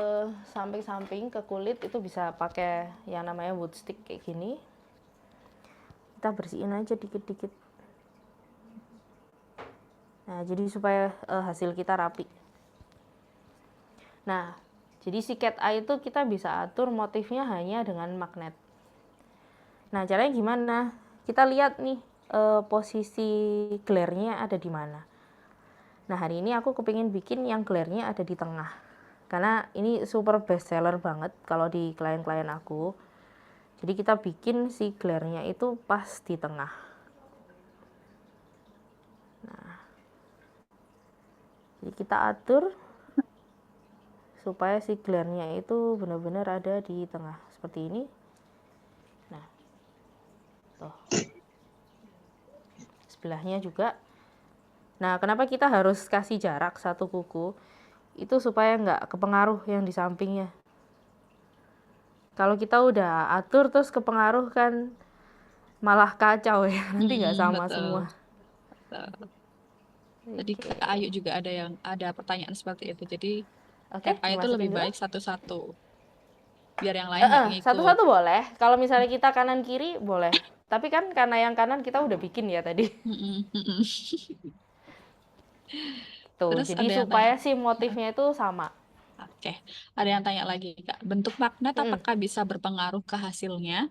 samping-samping, ke kulit, itu bisa pakai yang namanya wood stick kayak gini. Kita bersihin aja dikit-dikit. Nah, jadi supaya hasil kita rapi. Nah, jadi si cat eye itu kita bisa atur motifnya hanya dengan magnet. Nah, caranya gimana? Kita lihat nih posisi glare-nya ada di mana. Nah, hari ini aku kepingin bikin yang glare-nya ada di tengah. Karena ini super best seller banget kalau di klien-klien aku. Jadi kita bikin si glare-nya itu pas di tengah. Nah, jadi kita atur supaya si glare-nya itu benar-benar ada di tengah. Seperti ini. Nah, tuh. Sebelahnya juga. Nah, kenapa kita harus kasih jarak satu kuku? Itu supaya nggak kepengaruh yang di sampingnya. Kalau kita udah atur terus kepengaruh kan malah kacau ya, nanti nggak sama Betul. semua. Betul. Tadi Oke. Kak Ayu juga ada pertanyaan seperti itu. Jadi Oke, cat eye itu lebih dimasukin dulu. baik satu-satu. Biar yang lain nggak ngikut. Satu-satu boleh. Kalau misalnya kita kanan kiri boleh. Tapi kan karena yang kanan kita udah bikin ya tadi. Mm-mm, mm-mm. Tuh, Terus jadi ada yang tanya. supaya si motifnya itu sama. Oke, ada yang tanya lagi Kak. Bentuk magnet Mm-mm. apakah bisa berpengaruh ke hasilnya?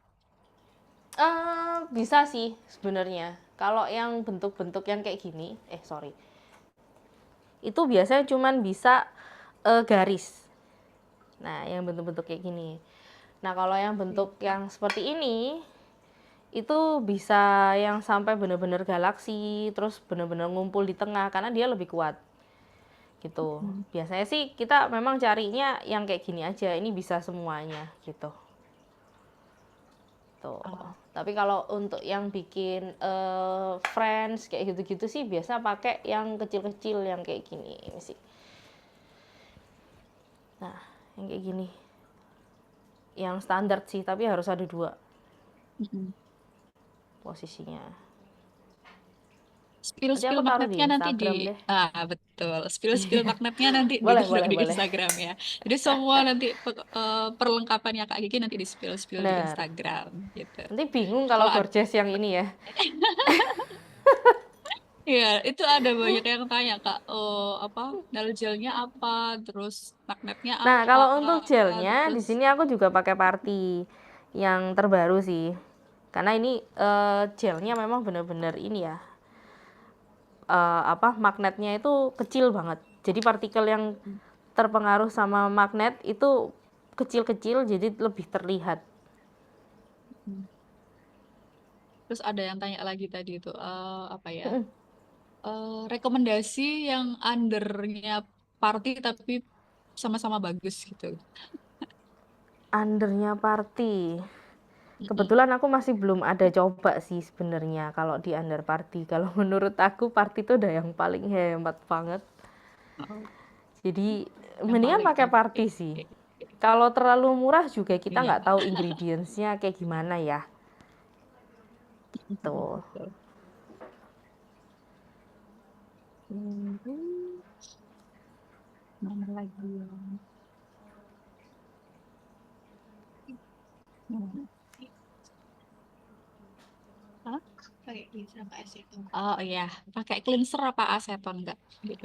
Bisa sih sebenarnya. Kalau yang bentuk-bentuk yang kayak gini, sorry. Itu biasanya cuman bisa garis. Nah, yang bentuk-bentuk kayak gini. Nah, kalau yang bentuk yang seperti ini, itu bisa yang sampai benar-benar galaksi, terus benar-benar ngumpul di tengah, karena dia lebih kuat. Gitu. Hmm. Biasanya sih kita memang carinya yang kayak gini aja, ini bisa semuanya, gitu. Tuh. Ah, Tapi kalau untuk yang bikin friends kayak gitu-gitu sih biasa pakai yang kecil-kecil yang kayak gini ini sih. Nah, yang kayak gini. Yang standar sih, tapi harus ada 2 mm-mm. posisinya. Nanti Spill-spill aku taruh di magnetnya nanti Instagram di deh. betul. Spill-spill magnetnya nanti Boleh, ditaruh boleh, di boleh. Instagram ya. Jadi semua nanti perlengkapannya Kak Gigi nanti di spill-spill di Bener. Instagram gitu. Nanti bingung kalau Kalau gorgeous yang ini ya. Iya, itu ada banyak yang tanya Kak, apa nail gelnya apa, terus magnetnya Nah, apa, kalau untuk gelnya di terus sini aku juga pakai Party yang terbaru sih. Karena ini gelnya memang benar-benar ini ya, apa magnetnya itu kecil banget. Jadi partikel yang terpengaruh sama magnet itu kecil-kecil, jadi lebih terlihat. terus ada yang tanya lagi tadi itu apa ya? Rekomendasi yang undernya party tapi sama-sama bagus gitu. Undernya Party. Mm-mm. Kebetulan aku masih belum ada coba sih sebenarnya kalau di Under Party. Kalau menurut aku Party itu udah yang paling hemat banget. Oh, Jadi yang mendingan paling pakai oke. Party sih. Kalau terlalu murah juga kita Iya. nggak tahu ingredientsnya kayak gimana ya. Tuh. Betul. Terus, mana lagi ya? Hmm. Hah? Oh iya, pakai cleanser apa aseton enggak gitu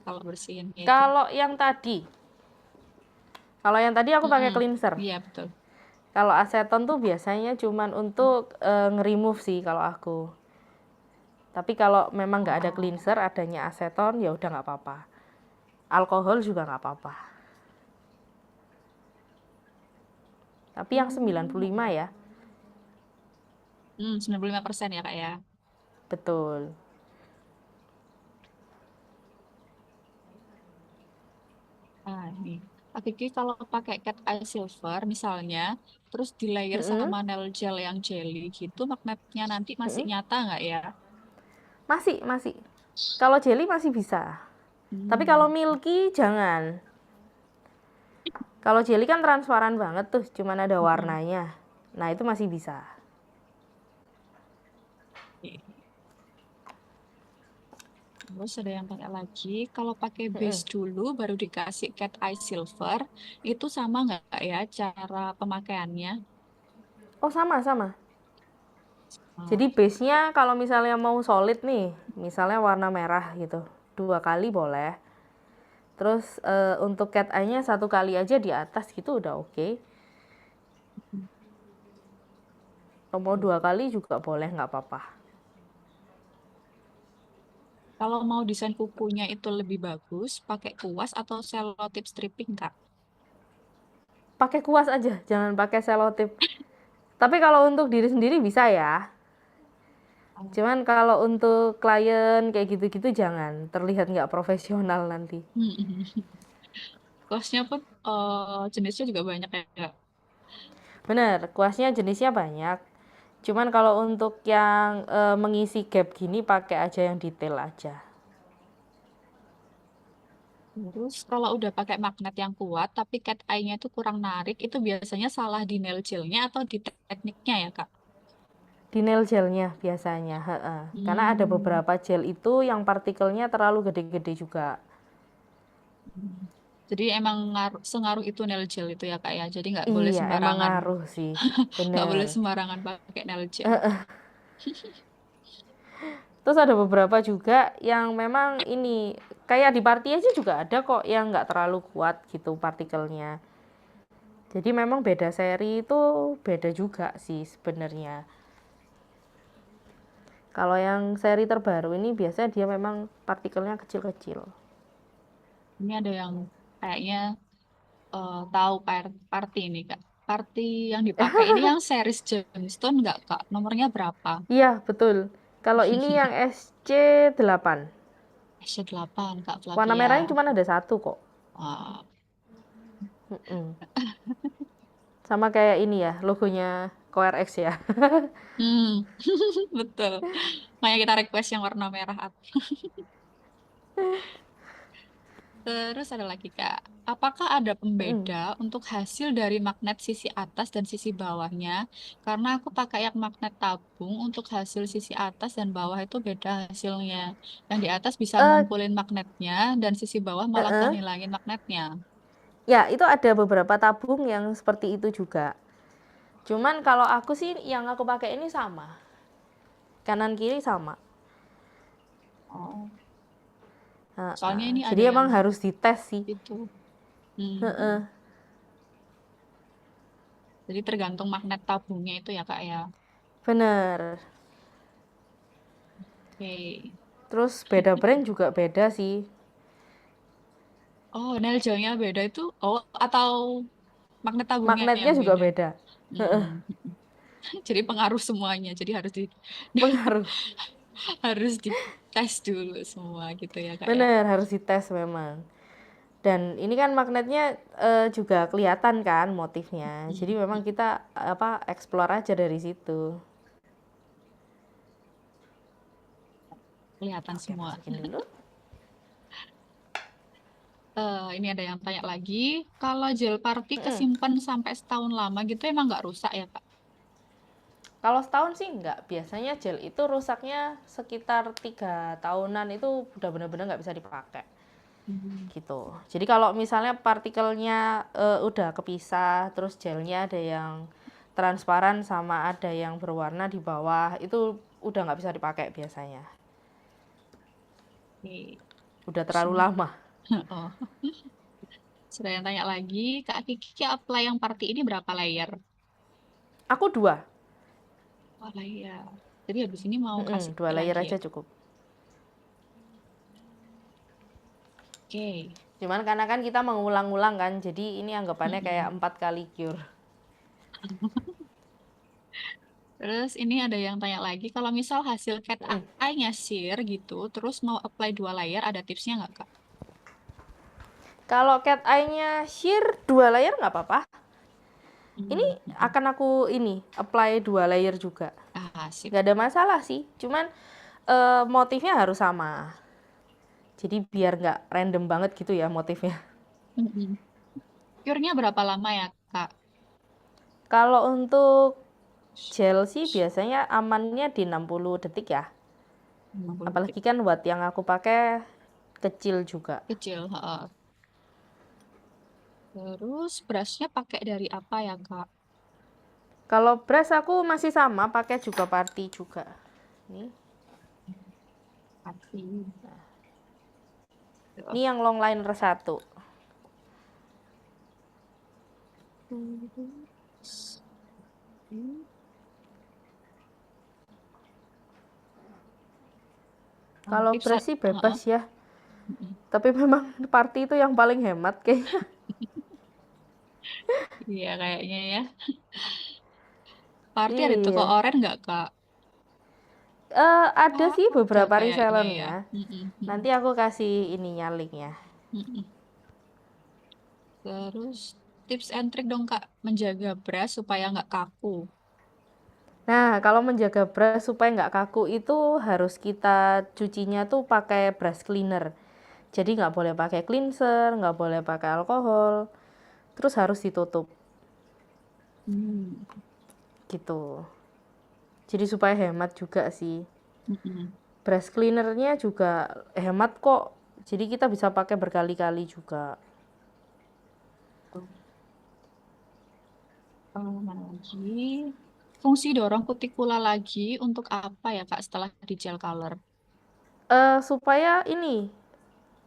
kalau bersihin itu. Kalau yang tadi, kalau yang tadi aku pakai Mm-mm. cleanser. Iya betul. Kalau aseton tuh biasanya cuman untuk nge-remove sih kalau aku. Tapi kalau memang nggak ada Oh. cleanser, adanya aseton ya udah nggak apa-apa. Alkohol juga nggak apa-apa. Tapi yang 95 ya, 95% ya Kak ya. betul. Ah, ini. Kak Kiki kalau pakai cat eye silver misalnya, terus di layer Mm-mm, sama nail gel yang jelly gitu, magnetnya nanti masih mm-mm. nyata nggak ya? Masih. Kalau jelly masih bisa. Tapi kalau Hmm. milky jangan. Kalau jelly kan transparan banget tuh, cuman ada Mm-mm. warnanya. Nah, itu masih bisa. Oke. Terus ada yang tanya lagi, kalau pakai base Mm-mm. dulu baru dikasih cat eye silver, itu sama nggak ya cara pemakaiannya? Oh, sama-sama. Oh, Jadi base-nya kalau misalnya mau solid nih, misalnya warna merah gitu, 2 kali boleh. Terus untuk cat eye-nya 1 kali aja di atas gitu udah oke. Kalau mau 2 kali juga boleh, nggak apa-apa. kalau mau desain kukunya itu lebih bagus, pakai kuas atau selotip stripping, Kak? Pakai kuas aja, jangan pakai selotip. Tapi kalau untuk diri sendiri bisa ya. Cuman kalau untuk klien kayak gitu-gitu jangan, terlihat nggak profesional nanti. Kuasnya pun jenisnya juga banyak ya, Kak. Bener, kuasnya jenisnya banyak. Cuman kalau untuk yang mengisi gap gini pakai aja yang detail aja. Terus kalau udah pakai magnet yang kuat, tapi cat eye-nya itu kurang narik, itu biasanya salah di nail gelnya atau di tekniknya ya, Kak? Di nail gelnya biasanya, heeh. Karena ada Hmm. beberapa gel itu yang partikelnya terlalu gede-gede juga. Jadi emang sengaruh itu nail gel itu ya, Kak ya. Jadi Iya, emang ngaruh sih. nggak boleh Bener. sembarangan pakai nail gel. Terus ada beberapa juga yang memang ini kayak di party aja juga ada kok yang nggak terlalu kuat gitu partikelnya. Jadi memang beda seri itu beda juga sih sebenarnya. Kalau yang seri terbaru ini biasanya dia memang partikelnya kecil-kecil. Ini ada yang kayaknya tahu party ini, Kak. Party yang dipakai ini yang series Gemstone nggak, Kak? Nomornya berapa? Iya, betul. Kalau ini yang SC8. SC8, Kak Warna Flavia. merahnya cuma ada satu kok. Wah. Mm-mm. Sama kayak ini ya, logonya CoreX ya. Hmm, betul. Makanya kita request yang warna merah. Terus ada lagi Kak, apakah ada Mm-mm. pembeda untuk hasil dari magnet sisi atas dan sisi bawahnya? Karena aku pakai yang magnet tabung untuk hasil sisi atas dan bawah itu beda hasilnya. Yang di atas bisa Eh, ngumpulin magnetnya dan sisi bawah malah eh, ngehilangin magnetnya. Ya, itu ada beberapa tabung yang seperti itu juga. Cuman kalau aku sih yang aku pakai ini sama. Kanan kiri sama. Soalnya ini ada Jadi yang emang harus dites sih. itu. Hmm. Heeh. Jadi tergantung magnet tabungnya itu ya Kak ya. Bener. Oke. Terus beda brand juga beda sih. Oh, nail gelnya beda itu. Oh, atau magnet tabungnya Magnetnya yang juga beda. beda. Heeh. Hmm. Jadi pengaruh semuanya. Jadi harus Pengaruh. harus dites dulu semua gitu ya Kak ya. Bener, harus dites memang. Dan ini kan magnetnya juga kelihatan kan motifnya. Jadi memang Hmm. kita explore aja dari situ. Kelihatan Oke, semua. masukin dulu. Ini ada yang tanya lagi, kalau gel party kesimpan sampai setahun lama gitu emang nggak rusak ya Kak? Kalau setahun sih enggak. Biasanya gel itu rusaknya sekitar 3 tahunan itu udah benar-benar nggak bisa dipakai. Hmm. Gitu. Jadi kalau misalnya partikelnya udah kepisah, terus gelnya ada yang transparan sama ada yang berwarna di bawah, itu udah nggak bisa dipakai biasanya. Oke. Udah terlalu lama. Oh, sudah yang tanya lagi, Kak Kiki apply yang party ini berapa layer? Aku 2. Oh, layer. Jadi habis ini mau kasih 2 layer lagi ya? aja cukup. Oke. Cuman karena kan kita mengulang-ulang kan, jadi ini anggapannya kayak Mm-mm. 4 kali cure. Terus ini ada yang tanya lagi, kalau misal hasil cat eye-nya sheer gitu, terus mau apply 2 layer, ada tipsnya nggak Kak? Kalau cat eye-nya sheer 2 layer nggak apa-apa. Ini Hmm. akan aku apply 2 layer juga. Ah, sip. Nggak ada masalah sih, cuman motifnya harus sama. Jadi biar nggak random banget gitu ya motifnya. Mm-mm. Cure-nya berapa lama ya Kak? Kalau untuk gel sih biasanya amannya di 60 detik ya. 60 detik. Apalagi kan watt yang aku pakai kecil juga. Kecil. Ha. Terus brushnya pakai dari apa ya Kak? Kalau brush aku masih sama, pakai juga party juga. Nih, Pati. ini yang longliner 1. Terus, Kalau tips brush sih bebas ya. Mm-mm. Tapi memang party itu yang paling hemat kayaknya. Iya kayaknya ya. Party ada toko Iya. oren nggak Kak? Ada sih Ada beberapa kayaknya ya. resellernya. Mm-mm, mm-mm, Nanti aku kasih ininya linknya. mm-mm. Terus tips and trick dong Kak, menjaga brush supaya nggak kaku. Nah, kalau menjaga brush supaya nggak kaku itu harus kita cucinya tuh pakai brush cleaner. Jadi nggak boleh pakai cleanser, nggak boleh pakai alkohol. Terus harus ditutup Hmm. gitu. Jadi supaya hemat juga sih. Mm-mm. Brush cleanernya juga hemat kok. Jadi kita bisa pakai berkali-kali juga. Mana lagi? Fungsi dorong kutikula lagi untuk apa ya Kak setelah di gel color? Supaya ini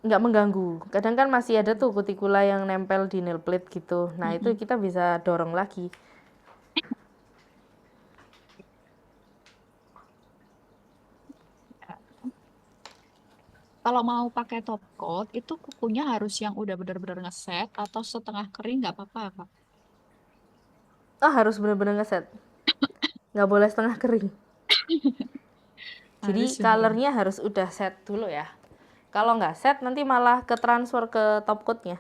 nggak mengganggu. Kadang kan masih ada tuh kutikula yang nempel di nail plate gitu. Nah, itu Mm-mm. kita bisa dorong lagi. Kalau mau pakai top coat, itu kukunya harus yang udah benar-benar ngeset atau setengah kering nggak apa-apa, Kak? Harus bener-bener ngeset. Nggak boleh setengah kering. Jadi Harus benar. colornya harus udah set dulu ya. Kalau nggak set nanti malah ke transfer ke top coatnya.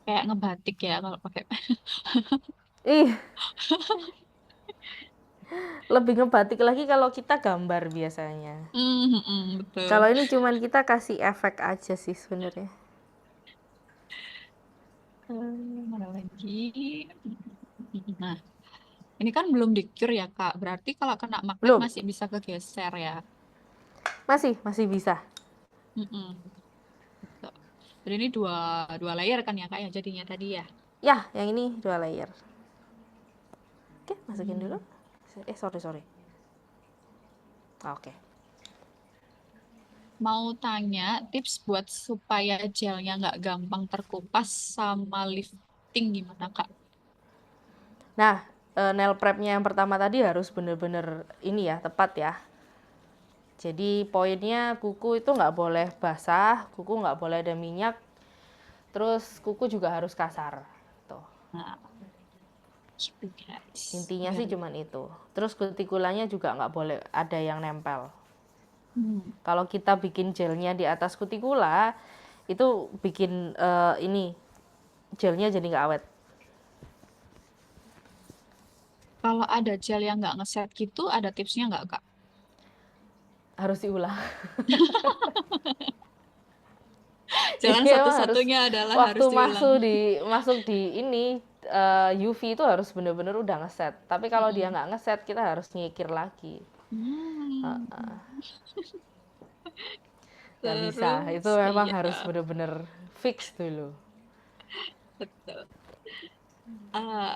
Kayak ngebatik ya kalau pakai. Ih, lebih ngebatik lagi kalau kita gambar biasanya. Betul. Kalau ini cuman kita kasih efek aja sih sebenarnya. Mana lagi? Nah, ini kan belum di-cure ya, Kak. Berarti kalau kena magnet Belum, masih bisa kegeser ya. masih bisa. Mm-mm. Betul. Jadi ini dua dua layer kan ya, Kak, ya jadinya tadi ya. Ya, yang ini 2 layer. Oke, masukin Hmm. dulu. Sorry. Oke. Mau tanya tips buat supaya gelnya nggak gampang terkupas sama lifting gimana Kak? Nah, nail prepnya yang pertama tadi harus bener-bener ini ya, tepat ya. Jadi poinnya kuku itu nggak boleh basah, kuku nggak boleh ada minyak, terus kuku juga harus kasar. Tuh. Nah, gitu guys. Intinya Biar sih cuman itu. Terus kutikulanya juga nggak boleh ada yang nempel. Kalau kita bikin gelnya di atas kutikula, itu bikin ini gelnya jadi nggak awet. kalau ada gel yang nggak ngeset gitu, ada tipsnya nggak Kak? Harus diulang. Jalan Iya emang harus satu-satunya adalah waktu harus diulang. masuk di ini UV itu harus bener-bener udah ngeset. Tapi kalau dia Mm-mm. nggak ngeset kita harus nyikir lagi. Hmm. Nggak bisa. Itu Terus, memang iya, harus bener-bener fix dulu. betul.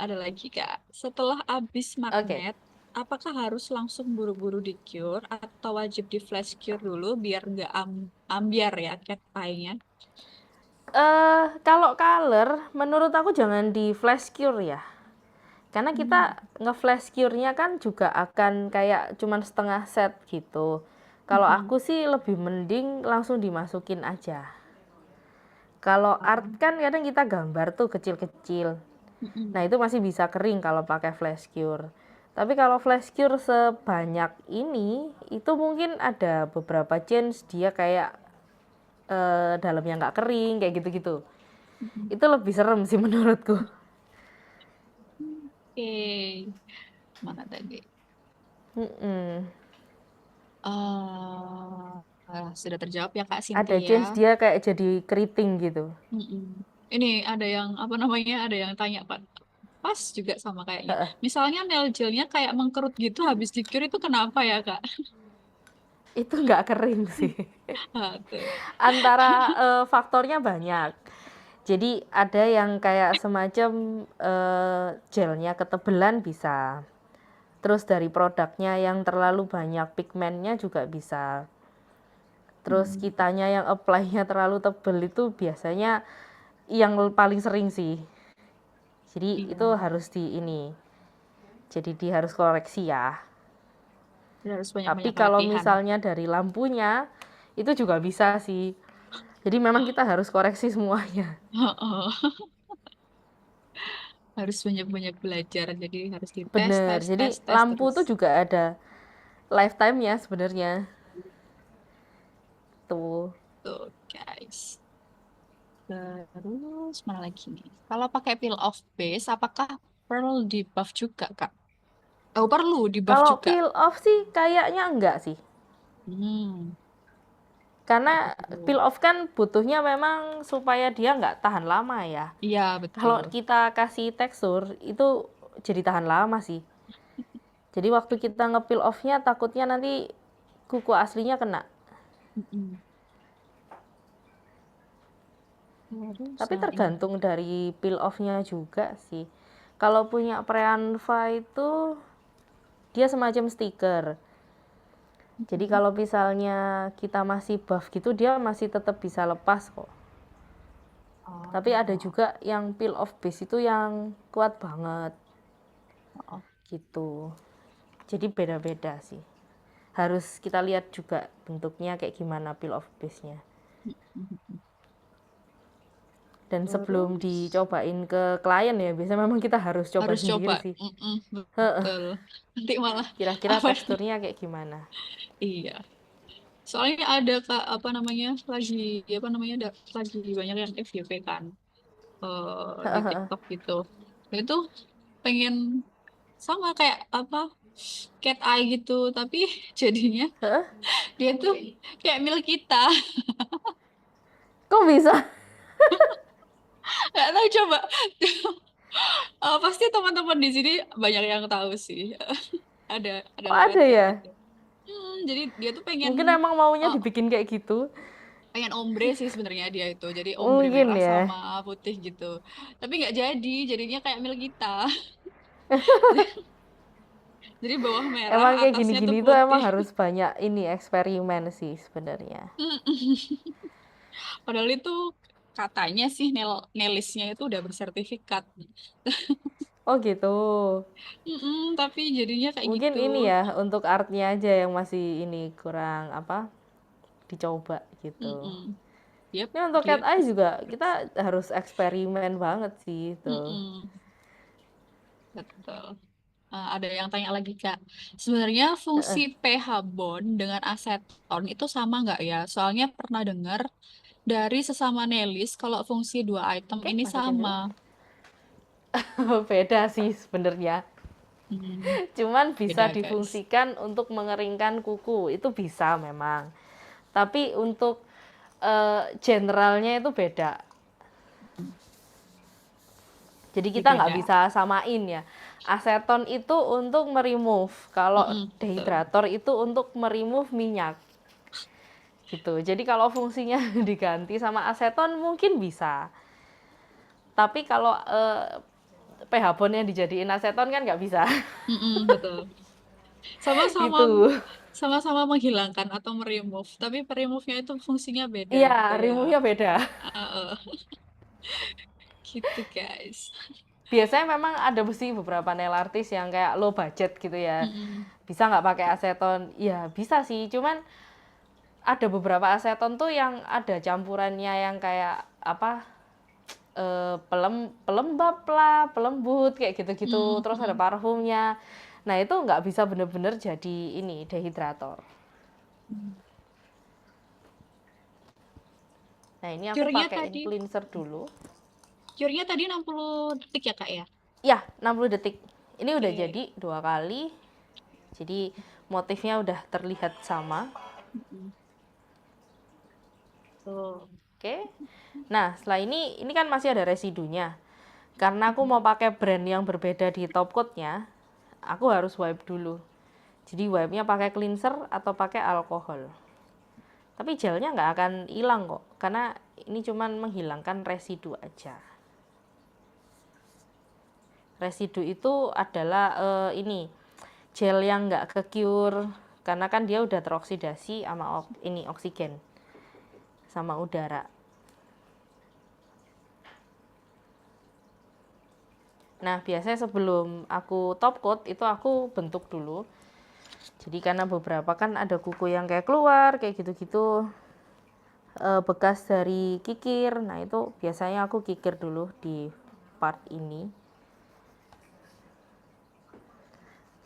Ada lagi Kak, setelah habis Oke. magnet, apakah harus langsung buru-buru di cure atau wajib di flash cure dulu biar nggak ambiar ya cat eye-nya? Kalau color menurut aku jangan di flash cure ya. Karena Hmm. kita nge-flash cure-nya kan juga akan kayak cuman setengah set gitu. Kalau Mm-mm. aku sih lebih mending langsung dimasukin aja. Kalau art kan kadang kita gambar tuh kecil-kecil. Nah, Mm-mm. itu masih bisa kering kalau pakai flash cure. Tapi kalau flash cure sebanyak ini, itu mungkin ada beberapa chance dia kayak dalamnya nggak kering, kayak gitu-gitu. Mm-mm. Itu lebih serem sih menurutku. Oke, mana tadi? Mm-mm. Sudah terjawab ya Kak Ada Cynthia. chance dia kayak jadi keriting gitu. Mm-mm. Ini ada yang apa namanya? Ada yang tanya Pak. Pas juga sama kayaknya. Misalnya nail gelnya kayak mengkerut gitu habis di-cure itu kenapa ya Kak? Itu nggak kering sih. Tuh. Antara faktornya banyak. Jadi ada yang kayak semacam gelnya ketebelan bisa. Terus dari produknya yang terlalu banyak pigmennya juga bisa. Terus Hmm. kitanya yang apply-nya terlalu tebel itu biasanya yang paling sering sih. Jadi itu Iya, harus di ini. Jadi harus koreksi ya. jadi harus Tapi banyak-banyak kalau latihan. misalnya dari lampunya itu juga bisa sih. Jadi memang kita harus koreksi semuanya. Harus banyak-banyak belajar, jadi harus dites, Bener. tes, Jadi tes, tes lampu terus. tuh juga ada lifetime-nya sebenarnya. Tuh. Tuh, guys. Terus mana lagi nih? Kalau pakai peel off base, apakah perlu di buff juga, Kak? Oh, perlu di buff Kalau juga. peel off sih kayaknya enggak sih. Hmm, nggak Karena perlu. peel off kan butuhnya memang supaya dia nggak tahan lama ya. Iya, Kalau betul. kita kasih tekstur itu jadi tahan lama sih. Jadi waktu kita nge-peel off-nya takutnya nanti kuku aslinya kena. Mm-mm. Terus Tapi ini. tergantung dari peel off-nya juga sih. Kalau punya Preanva itu dia semacam stiker. Jadi Mm-mm. kalau misalnya kita masih buff gitu dia masih tetap bisa lepas kok. Tapi ada Oh, juga yang peel off base itu yang kuat banget oh. gitu. Jadi beda-beda sih. Harus kita lihat juga bentuknya kayak gimana peel off base-nya. Mm-mm. Dan sebelum Terus dicobain ke klien ya, biasanya memang kita harus coba harus coba. sendiri sih. Mm-mm, betul. Nanti malah Kira-kira apa? teksturnya kayak gimana. Iya. Soalnya ada Kak, apa namanya? Lagi banyak yang FYP kan di TikTok gitu. Itu pengen sama kayak apa? Cat eye gitu, tapi jadinya dia tuh kayak milik kita. Kok bisa? Gak tahu coba. Pasti teman-teman di sini banyak yang tahu sih. Ada Kok lewat ada kayak ya? gitu. Jadi dia tuh pengen Mungkin emang maunya uh, dibikin kayak gitu. pengen ombre sih sebenarnya dia itu. Jadi ombre Mungkin merah ya. sama putih gitu. Tapi nggak jadi, jadinya kayak milik kita. Jadi bawah merah, Emang kayak atasnya tuh gini-gini tuh emang putih. harus banyak ini eksperimen sih sebenarnya. Padahal itu katanya sih nelisnya itu udah bersertifikat. Oh gitu. Tapi jadinya kayak Mungkin gitu. ini ya untuk artnya aja yang masih ini kurang apa dicoba gitu. Mm-mm. Yep, Ini untuk cat dia eye pasti. juga kita harus eksperimen banget sih itu. Mm-mm. Betul. Ada yang tanya lagi Kak, sebenarnya fungsi pH bond dengan aseton itu sama nggak ya? Soalnya pernah dengar dari sesama nelis kalau fungsi dua item Oke, ini masukin sama. dulu. Beda sih sebenarnya. Hmm, Cuman bisa beda guys. difungsikan untuk mengeringkan kuku. Itu bisa memang. Tapi untuk generalnya itu beda. Jadi kita nggak Beda. bisa samain ya. Aseton itu untuk meremove, kalau Betul. dehydrator itu untuk meremove minyak. Gitu. Jadi kalau fungsinya diganti sama aseton mungkin bisa. Tapi kalau pH bond yang dijadiin aseton kan nggak bisa. Betul. Sama-sama Gitu. sama-sama menghilangkan atau meremove, tapi remove-nya itu fungsinya beda Iya, gitu ya. remove-nya beda. Uh, gitu guys. Biasanya memang ada sih beberapa nail artist yang kayak low budget gitu ya. Mm-mm. Bisa nggak pakai aseton? Ya bisa sih, cuman ada beberapa aseton tuh yang ada campurannya yang kayak apa pelembab lah, pelembut kayak gitu-gitu. Terus ada Mm-mm. parfumnya. Nah itu nggak bisa bener-bener jadi ini dehydrator. Nah ini aku Cure-nya pakein tadi, cleanser dulu. cure-nya tadi 60 detik ya Kak ya? Ya 60 detik. Ini udah Oke. jadi 2 kali. Jadi motifnya udah terlihat sama. Mm-mm. Tuh. Oke. Nah setelah ini kan masih ada residunya. Karena aku mau pakai brand yang berbeda di top coatnya, aku harus wipe dulu. Jadi wipe-nya pakai cleanser atau pakai alkohol. Tapi gelnya nggak akan hilang kok, karena ini cuman menghilangkan residu aja. Residu itu adalah ini gel yang nggak ke-cure, karena kan dia udah teroksidasi sama ini oksigen sama udara. Nah biasanya sebelum aku top coat itu aku bentuk dulu. Jadi karena beberapa kan ada kuku yang kayak keluar kayak gitu-gitu, bekas dari kikir. Nah itu biasanya aku kikir dulu di part ini.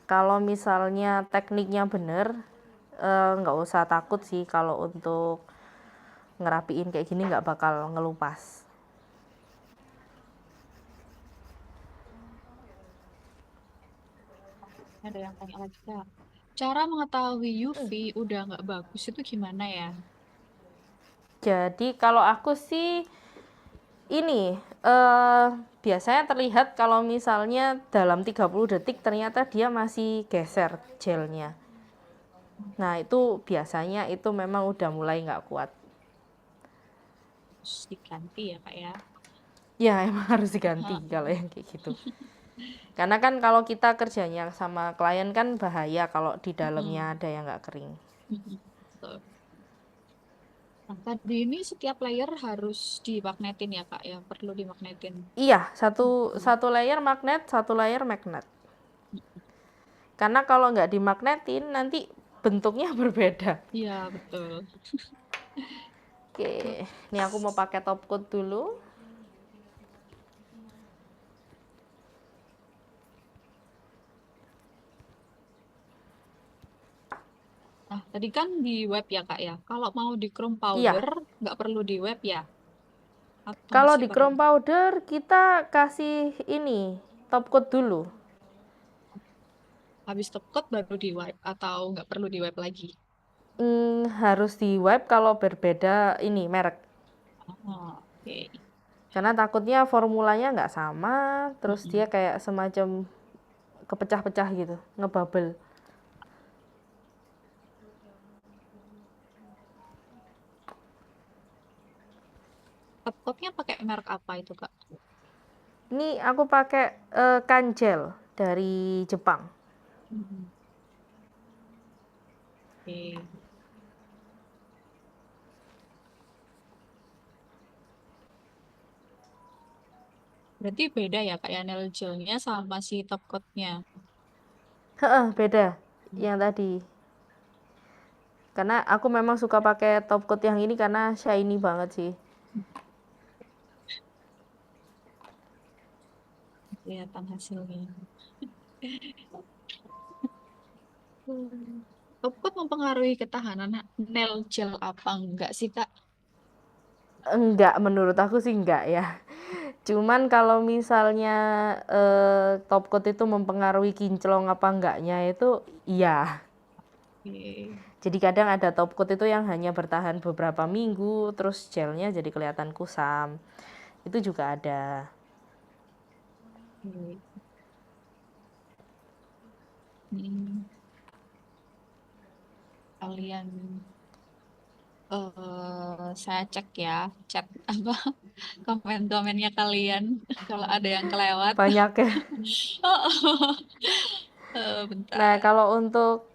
Kalau misalnya tekniknya bener, nggak usah takut sih kalau untuk ngerapiin kayak gini nggak bakal ngelupas. Ada yang tanya lagi Kak. Cara mengetahui UV udah nggak bagus itu gimana ya? Jadi kalau aku sih ini biasanya terlihat kalau misalnya dalam 30 detik ternyata dia masih geser gelnya. Nah itu biasanya itu memang udah mulai nggak kuat. Terus diganti ya Kak ya? Ya emang harus diganti kalau yang kayak gitu. Karena kan kalau kita kerjanya sama klien kan bahaya kalau di dalamnya Mm-mm. ada yang nggak kering. Mm-mm. Betul. Nah, tadi ini setiap layer harus dimagnetin ya Kak ya? Perlu dimagnetin. Iya, satu Mm-mm. satu layer magnet, satu layer magnet. Karena kalau nggak dimagnetin nanti bentuknya berbeda. Iya, betul. Oke, ini aku mau pakai top coat dulu. Nah, tadi kan di web ya Kak ya? Kalau mau di chrome powder, Iya, nggak perlu di web ya? Atau kalau masih di perlu? chrome powder kita kasih ini top coat dulu. Habis top coat baru di wipe atau nggak perlu di wipe lagi? Harus di wipe kalau berbeda ini merek. Oh, oke. Karena takutnya formulanya nggak sama, terus dia Mm-mm. kayak semacam kepecah-pecah gitu, ngebubble. Top coatnya pakai merek apa itu Kak? Ini aku pakai Kanjel dari Jepang. Mm-mm. Oke. Berarti beda ya kayak nail gelnya sama si top coatnya. Heeh, beda yang tadi. Karena aku memang suka pakai top coat yang ini karena shiny banget sih. Kelihatan hasilnya. Top coat mempengaruhi ketahanan nail gel apa enggak sih, Kak? Enggak, menurut aku sih enggak ya. Cuman kalau misalnya top coat itu mempengaruhi kinclong apa enggaknya itu iya. Oke. Jadi kadang ada top coat itu yang hanya bertahan beberapa minggu, terus gelnya jadi kelihatan kusam. Itu juga ada. Oke. Hmm, kalian saya cek ya, chat apa komen-komennya kalian kalau ada yang kelewat. Banyak ya. Nah, Bentar. kalau untuk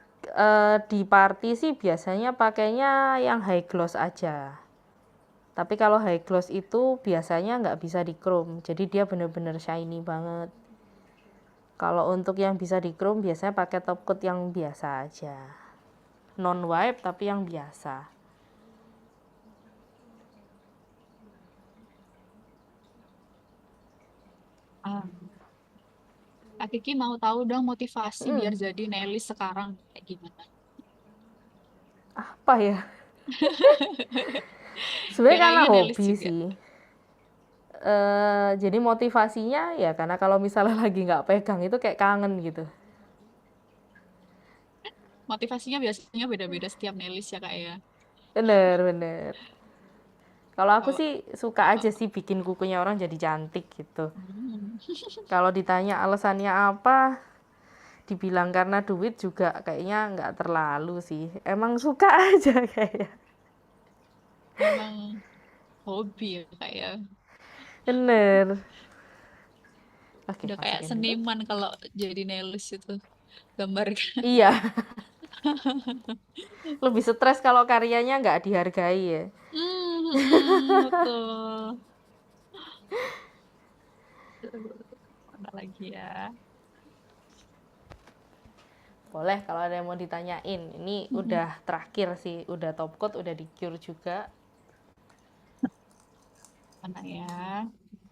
di party sih biasanya pakainya yang high gloss aja. Tapi kalau high gloss itu biasanya nggak bisa di chrome, jadi dia bener-bener shiny banget. Kalau untuk yang bisa di chrome biasanya pakai top coat yang biasa aja. Non wipe tapi yang biasa. Ah, Kak Kiki mau tahu dong motivasi Hmm, biar jadi nailis sekarang kayak gimana? apa ya? Sebenarnya Biar karena Ayu nailis hobi juga. sih. Jadi motivasinya ya karena kalau misalnya lagi nggak pegang itu kayak kangen gitu. Motivasinya biasanya beda-beda setiap nailis ya, Kak ya. Bener, bener. Kalau aku Kalau sih suka aja sih bikin kukunya orang jadi cantik gitu. hmm, Kalau ditanya alasannya apa, dibilang karena duit juga kayaknya nggak terlalu sih. Emang suka aja kayaknya. memang hobi ya, Kak ya. Bener. Oke, Udah kayak masukin dulu. seniman kalau jadi nailis itu gambar. Iya, lebih stres kalau karyanya nggak dihargai ya. Betul. Mana lagi ya? Boleh kalau ada yang mau ditanyain. Ini Mm-mm. udah terakhir sih, udah top coat, udah di cure juga. Mana ya?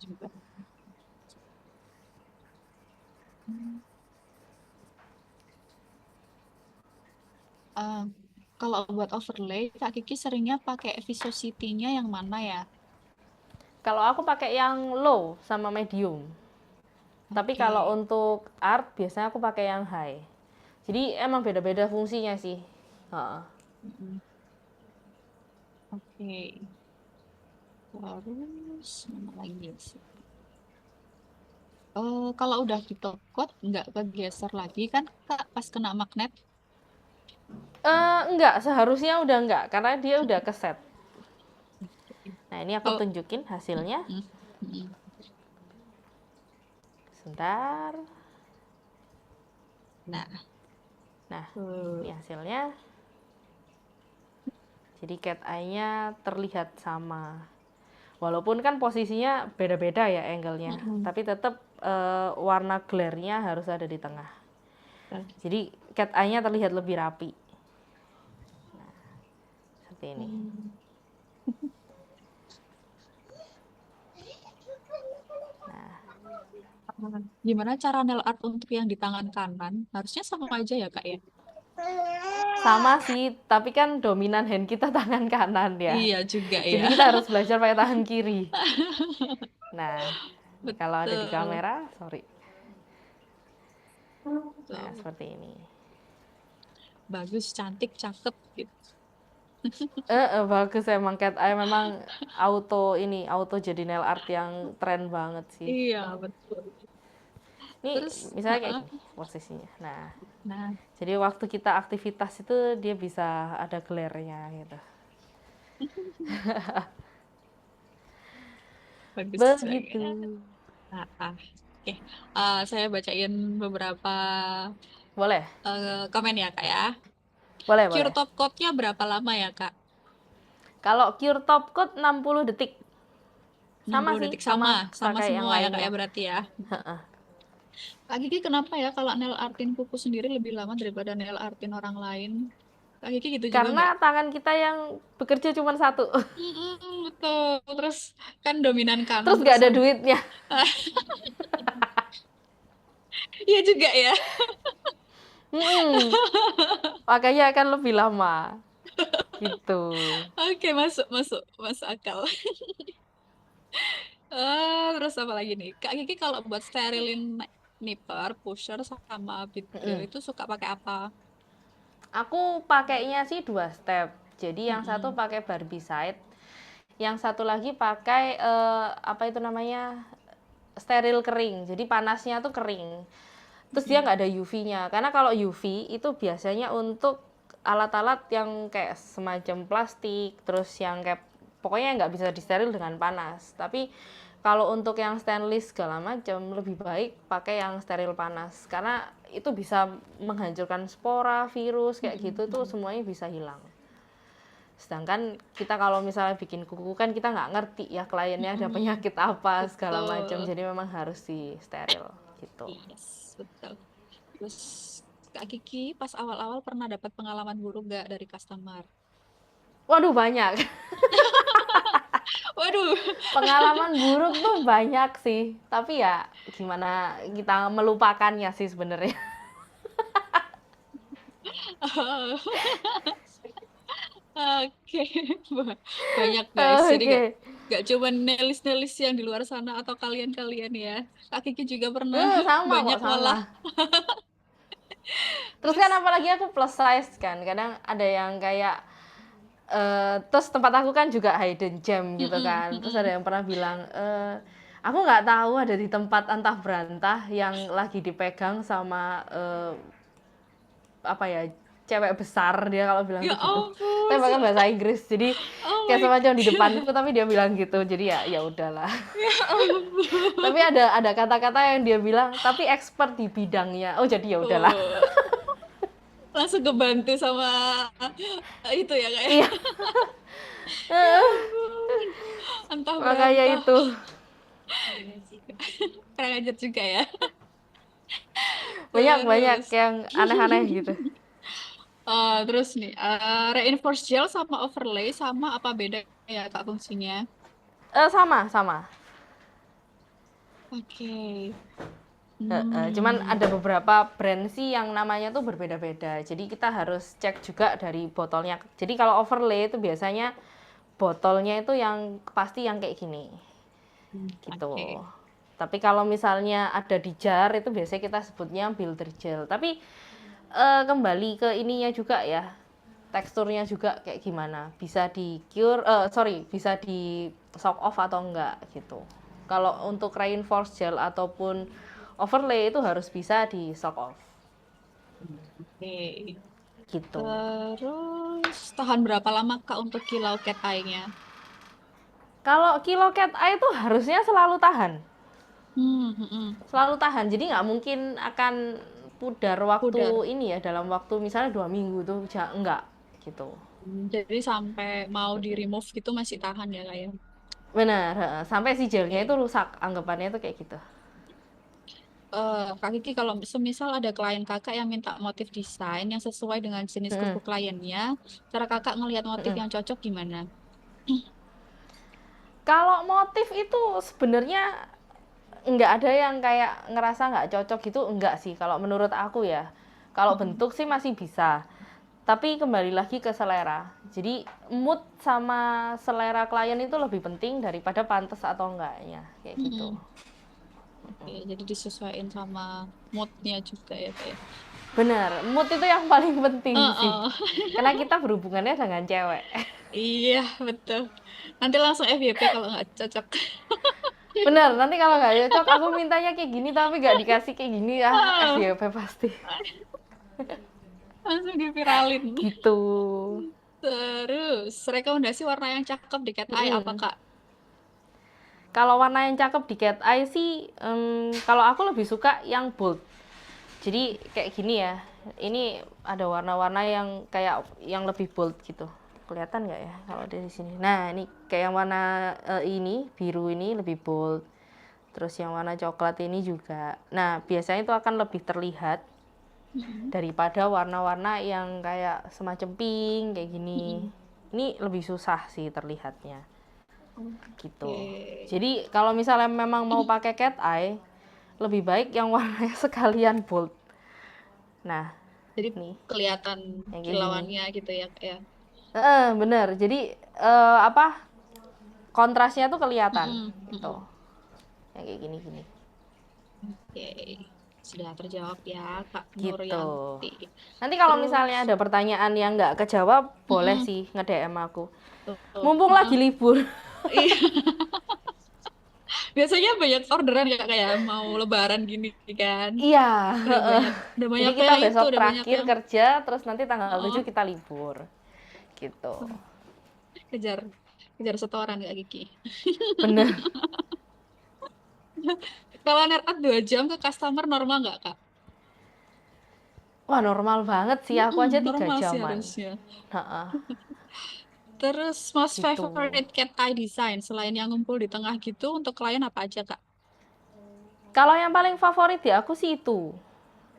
Juga. Hmm. Eh, Kalau buat overlay, Kak Kiki seringnya pakai Visosity-nya yang mana ya? Kalau aku pakai yang low sama medium. Tapi Oke. kalau untuk art biasanya aku pakai yang high. Jadi emang beda-beda fungsinya sih. Heeh. Mm-mm. Oke. Terus mana lagi ya sih? Kalau udah di top coat nggak kegeser lagi kan Kak pas kena magnet? Enggak, seharusnya udah enggak karena dia udah keset. Nah, ini aku Kalau tunjukin hasilnya. mm, mm. Sebentar. Nah, Nah, ini eh, hasilnya. Jadi cat eye-nya terlihat sama. Walaupun kan posisinya beda-beda ya angle-nya, mm-mm. tapi tetap warna glare-nya harus ada di tengah. Jadi cat eye-nya terlihat lebih rapi. Seperti ini. Hmm. Gimana cara nail art untuk yang di tangan kanan? Harusnya sama aja ya Kak ya? Sama sih, tapi kan dominan hand kita tangan kanan ya. Iya juga Jadi ya. kita harus belajar pakai tangan kiri. Nah, ini kalau ada di Betul. kamera, sorry. Nah, Tuh. seperti ini. Bagus, cantik, cakep gitu. Bagus emang cat eye memang auto jadi nail art yang tren banget sih. Iya, betul. Ini Terus, misalnya kayak gini posisinya. Nah, nah, jadi waktu kita aktivitas itu dia bisa ada glare-nya gitu. bagus Begitu. banget. Oke. Saya bacain beberapa Boleh, komen ya Kak ya. boleh, Cure boleh. top coat-nya berapa lama ya Kak? Kalau cure top coat 60 detik. Sama 60 sih, detik sama sama, sama pakai yang semua ya Kak ya lainnya. berarti ya. Heeh. Kak Gigi kenapa ya kalau nail artin kuku sendiri lebih lama daripada nail artin orang lain? Kak Gigi gitu juga nggak? Karena tangan kita yang bekerja cuma satu. Betul. Terus kan dominan kanan Terus terus nggak ada duitnya. iya juga ya. Mm-mm. Makanya akan lebih lama. Gitu. Oke, masuk, masuk, masuk akal. Terus apa lagi nih? Kak Gigi kalau buat sterilin nipper, pusher, sama bead glue Mm-mm. itu suka pakai apa? Aku pakainya sih 2 step. Jadi yang satu Mm-mm. pakai barbicide, yang satu lagi pakai apa itu namanya, steril kering. Jadi panasnya tuh kering. Terus dia Mm-mm. nggak ada UV-nya. Karena kalau UV itu biasanya untuk alat-alat yang kayak semacam plastik, terus yang kayak pokoknya nggak bisa disteril dengan panas. Tapi kalau untuk yang stainless segala macam lebih baik pakai yang steril panas karena itu bisa menghancurkan spora, virus kayak gitu tuh Mm-mm. semuanya bisa hilang. Sedangkan kita kalau misalnya bikin kuku kan kita nggak ngerti ya kliennya ada Mm-mm. penyakit apa segala macam, Betul. jadi memang harus di steril gitu. Yes, betul. Terus Kak Kiki pas awal-awal pernah dapat pengalaman buruk gak dari customer? Waduh, banyak. Waduh. Pengalaman buruk tuh banyak sih, tapi ya gimana kita melupakannya sih sebenarnya. Oke, banyak guys. Oke. Jadi Okay. gak cuma nelis-nelis yang di luar sana atau kalian-kalian ya. Kak Kiki juga pernah Sama banyak kok, malah. sama. Terus kan Terus, apalagi aku plus size kan, kadang ada yang kayak terus tempat aku kan juga hidden gem gitu mm-mm, kan. Terus ada mm-mm. yang pernah bilang, aku nggak tahu ada di tempat antah berantah yang lagi dipegang sama apa ya, cewek besar, dia kalau bilang Ya tuh gitu. ampun, Tapi pakai bahasa Inggris, jadi oh kayak my semacam di depanku god, tapi dia bilang gitu. Jadi ya udahlah. ya ampun. Tapi ada kata-kata yang dia bilang tapi expert di bidangnya. Oh, jadi ya udahlah. Oh, langsung kebantu sama itu ya kayak. Iya, Ya ampun, antah makanya berantah. itu Kurang ajar juga ya. banyak-banyak Terus, yang aneh-aneh gitu. terus nih, reinforce gel sama overlay sama apa beda ya Kak fungsinya? Sama, sama. Oke. Cuman Hmm. ada beberapa brand sih yang namanya tuh berbeda-beda. Jadi kita harus cek juga dari botolnya. Jadi kalau overlay itu biasanya botolnya itu yang pasti yang kayak gini, gitu. Oke. Tapi kalau misalnya ada di jar itu biasanya kita sebutnya builder gel. Tapi kembali ke ininya juga ya, teksturnya juga kayak gimana. Bisa di cure, bisa di soak off atau enggak gitu. Kalau untuk reinforced gel ataupun overlay itu harus bisa di soak off Oke. gitu. Terus tahan berapa lama Kak untuk kilau cat eye-nya? Kalau kilo cat eye itu harusnya selalu tahan. Hmm, hmm. Selalu tahan. Jadi nggak mungkin akan pudar waktu Pudar. ini ya, dalam waktu misalnya 2 minggu tuh enggak gitu. Jadi sampai mau di remove gitu masih tahan ya Kak ya? Benar, sampai si gelnya itu Oke. rusak, anggapannya itu kayak gitu. Kak Kiki kalau semisal ada klien kakak yang minta motif desain yang sesuai dengan jenis kuku Mm-mm. kliennya, cara kakak ngelihat motif Mm-mm. yang cocok gimana? Kalau motif itu sebenarnya nggak ada yang kayak ngerasa nggak cocok gitu, enggak sih kalau menurut aku ya. Kalau bentuk sih masih bisa, tapi kembali lagi ke selera. Jadi mood sama selera klien itu lebih penting daripada pantas atau enggaknya kayak gitu. Hmm. Oke, jadi disesuaikan sama moodnya juga ya Kak ya? Benar, mood itu yang paling penting sih, Heeh. karena kita berhubungannya dengan cewek. Iya, betul. Nanti langsung FYP kalau nggak cocok. Benar, nanti kalau nggak cocok aku mintanya kayak gini tapi nggak dikasih kayak gini ya, Ah, FYP pasti. langsung diviralin. Gitu. Terus, rekomendasi warna yang cakep di cat eye apa Mm-mm. Kak? Kalau warna yang cakep di cat eye sih, kalau aku lebih suka yang bold. Jadi kayak gini ya. Ini ada warna-warna yang kayak yang lebih bold gitu. Kelihatan nggak ya kalau dari sini? Nah, ini kayak yang warna ini, biru ini lebih bold. Terus yang warna coklat ini juga. Nah, biasanya itu akan lebih terlihat daripada warna-warna yang kayak semacam pink kayak gini. Ini lebih susah sih terlihatnya. Gitu. Oke. Jadi kalau misalnya memang mau pakai cat eye, lebih baik yang warnanya sekalian bold. Nah, Jadi nih kelihatan yang kayak gini. kilauannya gitu ya, Kak ya. Bener. Jadi apa? Kontrasnya tuh kelihatan Mm-mm, gitu. mm-mm. Yang kayak gini-gini. Oke, sudah terjawab ya, Kak Gitu. Nuryanti. Nanti kalau misalnya Terus, ada pertanyaan yang nggak kejawab, boleh mm-mm, sih nge-DM aku. tuh, Mumpung lagi mm-mm. libur. Iya, biasanya banyak orderan kayak mau Lebaran gini kan. Iya. Udah Jadi banyak kita yang itu, besok udah banyak terakhir yang kerja, terus nanti tanggal 7 oh, kita libur. Gitu. kejar kejar setoran Kak Kiki. Bener. Kalau nerat 2 jam ke customer normal nggak Kak? Wah, normal banget sih. Aku aja 3 Normal sih jaman. harusnya. Heeh, Terus most gitu. favorite cat eye design selain yang ngumpul di tengah gitu untuk klien apa aja Kak? Kalau yang paling favorit ya aku sih itu.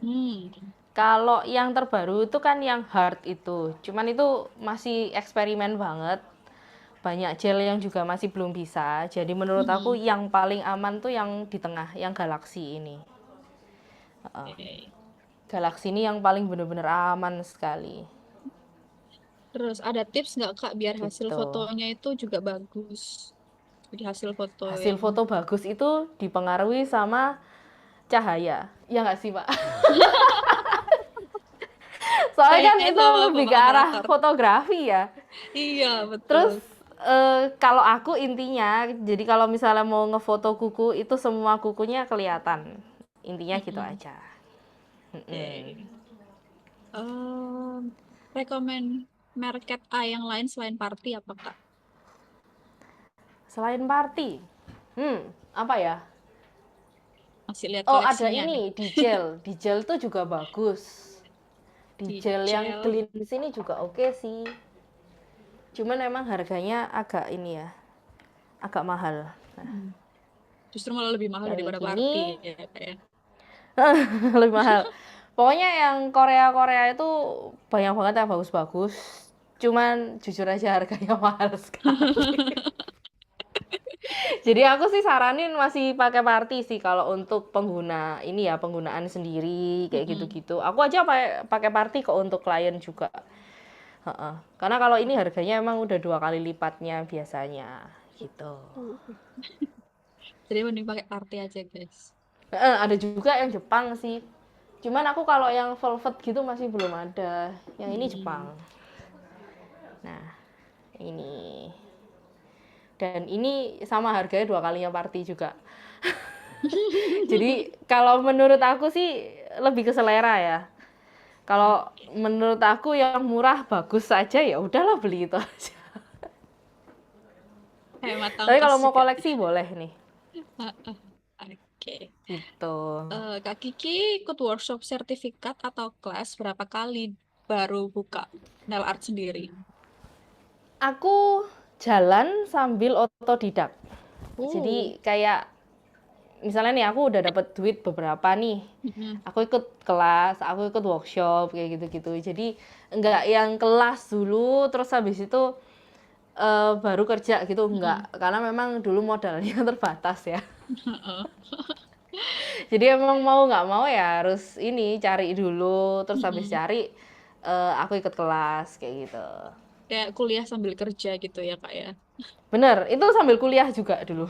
Hmm. Kalau yang terbaru itu kan yang hard itu. Cuman itu masih eksperimen banget. Banyak gel yang juga masih belum bisa. Jadi menurut aku Mm-mm. yang paling aman tuh yang di tengah, yang Galaxy ini. Oke. Galaxy ini yang paling bener-bener aman sekali. Terus ada tips nggak Kak biar hasil Gitu. fotonya itu juga bagus? Jadi hasil foto Hasil yang foto bagus itu dipengaruhi sama cahaya. Ya nggak sih, Pak? Soalnya kan kayaknya itu sama lebih ke Bapak arah operator. fotografi ya. Iya, Terus betul. kalau aku intinya, jadi kalau misalnya mau ngefoto kuku itu semua kukunya kelihatan. Intinya gitu Mm-mm. aja. Oke. Rekomen merek cat eye yang lain selain Party apa Kak? Selain party, apa ya? Masih lihat Oh, ada koleksinya nih. ini di gel. Di gel tuh juga bagus. Di Di gel yang gel. clean sini juga oke sih. Cuman emang harganya agak ini ya, agak mahal. Hmm. Justru malah lebih mahal Yang kayak daripada gini Party ya Kak ya. lebih mahal. Pokoknya yang Korea-Korea itu banyak banget yang bagus-bagus. Cuman jujur aja harganya mahal sekali. Jadi aku sih saranin masih pakai Party sih kalau untuk pengguna ini ya, penggunaan sendiri kayak Mm-mm. gitu-gitu. Aku aja pakai pakai Party kok untuk klien juga. Heeh. Karena kalau ini harganya emang udah 2 kali lipatnya biasanya gitu. Jadi mending pakai Party aja guys. Ada juga yang Jepang sih. Cuman aku kalau yang velvet gitu masih belum ada. Yang ini Jepang. Hmm. Nah, ini. Dan ini sama harganya 2 kalinya Party juga. Jadi kalau menurut aku sih lebih ke selera ya. Kalau Oke. menurut aku yang murah bagus saja ya udahlah beli itu aja. Hemat Tapi ongkos kalau mau juga. koleksi boleh nih. Oke. Gitu. Kak Kiki ikut workshop sertifikat atau kelas berapa kali baru buka nail art sendiri? Aku jalan sambil otodidak. Uh, Jadi kayak misalnya nih aku udah dapet duit beberapa nih. mm-mm, Aku ikut kelas, aku ikut workshop kayak gitu-gitu. Jadi enggak yang kelas dulu terus habis itu baru kerja gitu mm-mm. enggak. Karena memang dulu modalnya terbatas ya. Heeh. Jadi emang mau nggak mau ya harus ini cari dulu terus habis Mm-mm. cari aku ikut kelas kayak gitu. Kayak kuliah sambil kerja gitu ya Kak ya. Bener, itu sambil kuliah juga dulu.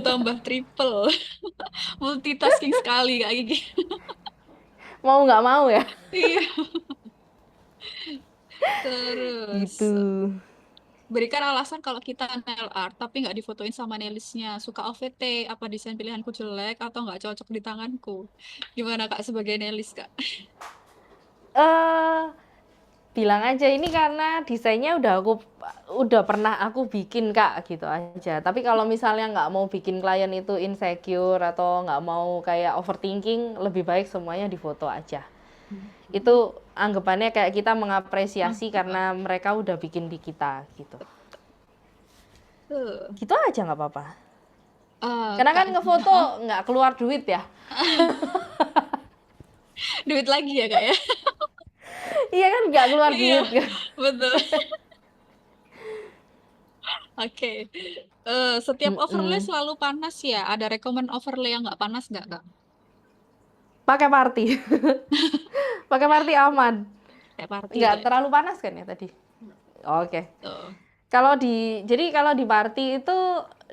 Tambah triple. Multitasking sekali Kak Kiki. Mau nggak mau ya. Iya. Gitu. Terus berikan alasan kalau kita nail art tapi nggak difotoin sama nailistnya. Suka OVT, apa desain pilihanku jelek atau nggak cocok di tanganku? Gimana Kak sebagai nailist Kak? eh bilang aja ini karena desainnya udah pernah aku bikin Kak, gitu aja. Tapi kalau misalnya nggak mau bikin klien itu insecure atau nggak mau kayak overthinking, lebih baik semuanya difoto aja. Itu anggapannya kayak kita mengapresiasi karena mereka udah bikin di kita gitu. Gitu aja nggak apa-apa. Karena kan Kak, ngefoto nggak keluar duit ya. duit lagi ya Kak ya? Iya kan nggak keluar Iya, duit kan. betul. Oke. Setiap overlay selalu panas ya? Ada rekomend overlay yang nggak panas nggak Kak? Pakai party. Pakai party aman. Kayak party itu Nggak ya? terlalu panas kan ya tadi? Oke. Tuh. Jadi kalau di party itu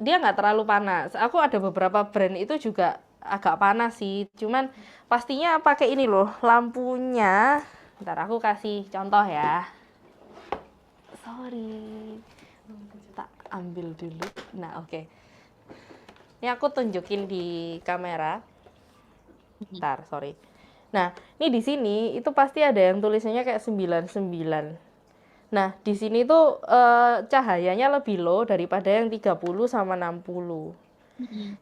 dia nggak terlalu panas. Aku ada beberapa brand itu juga agak panas sih. Cuman pastinya pakai ini loh, lampunya. Ntar aku kasih contoh ya. Sorry. Tak ambil dulu. Nah, oke. Ini aku tunjukin di kamera. Ntar, sorry. Nah, ini di sini itu pasti ada yang tulisannya kayak 99. Nah, di sini tuh cahayanya lebih low daripada yang 30 sama 60.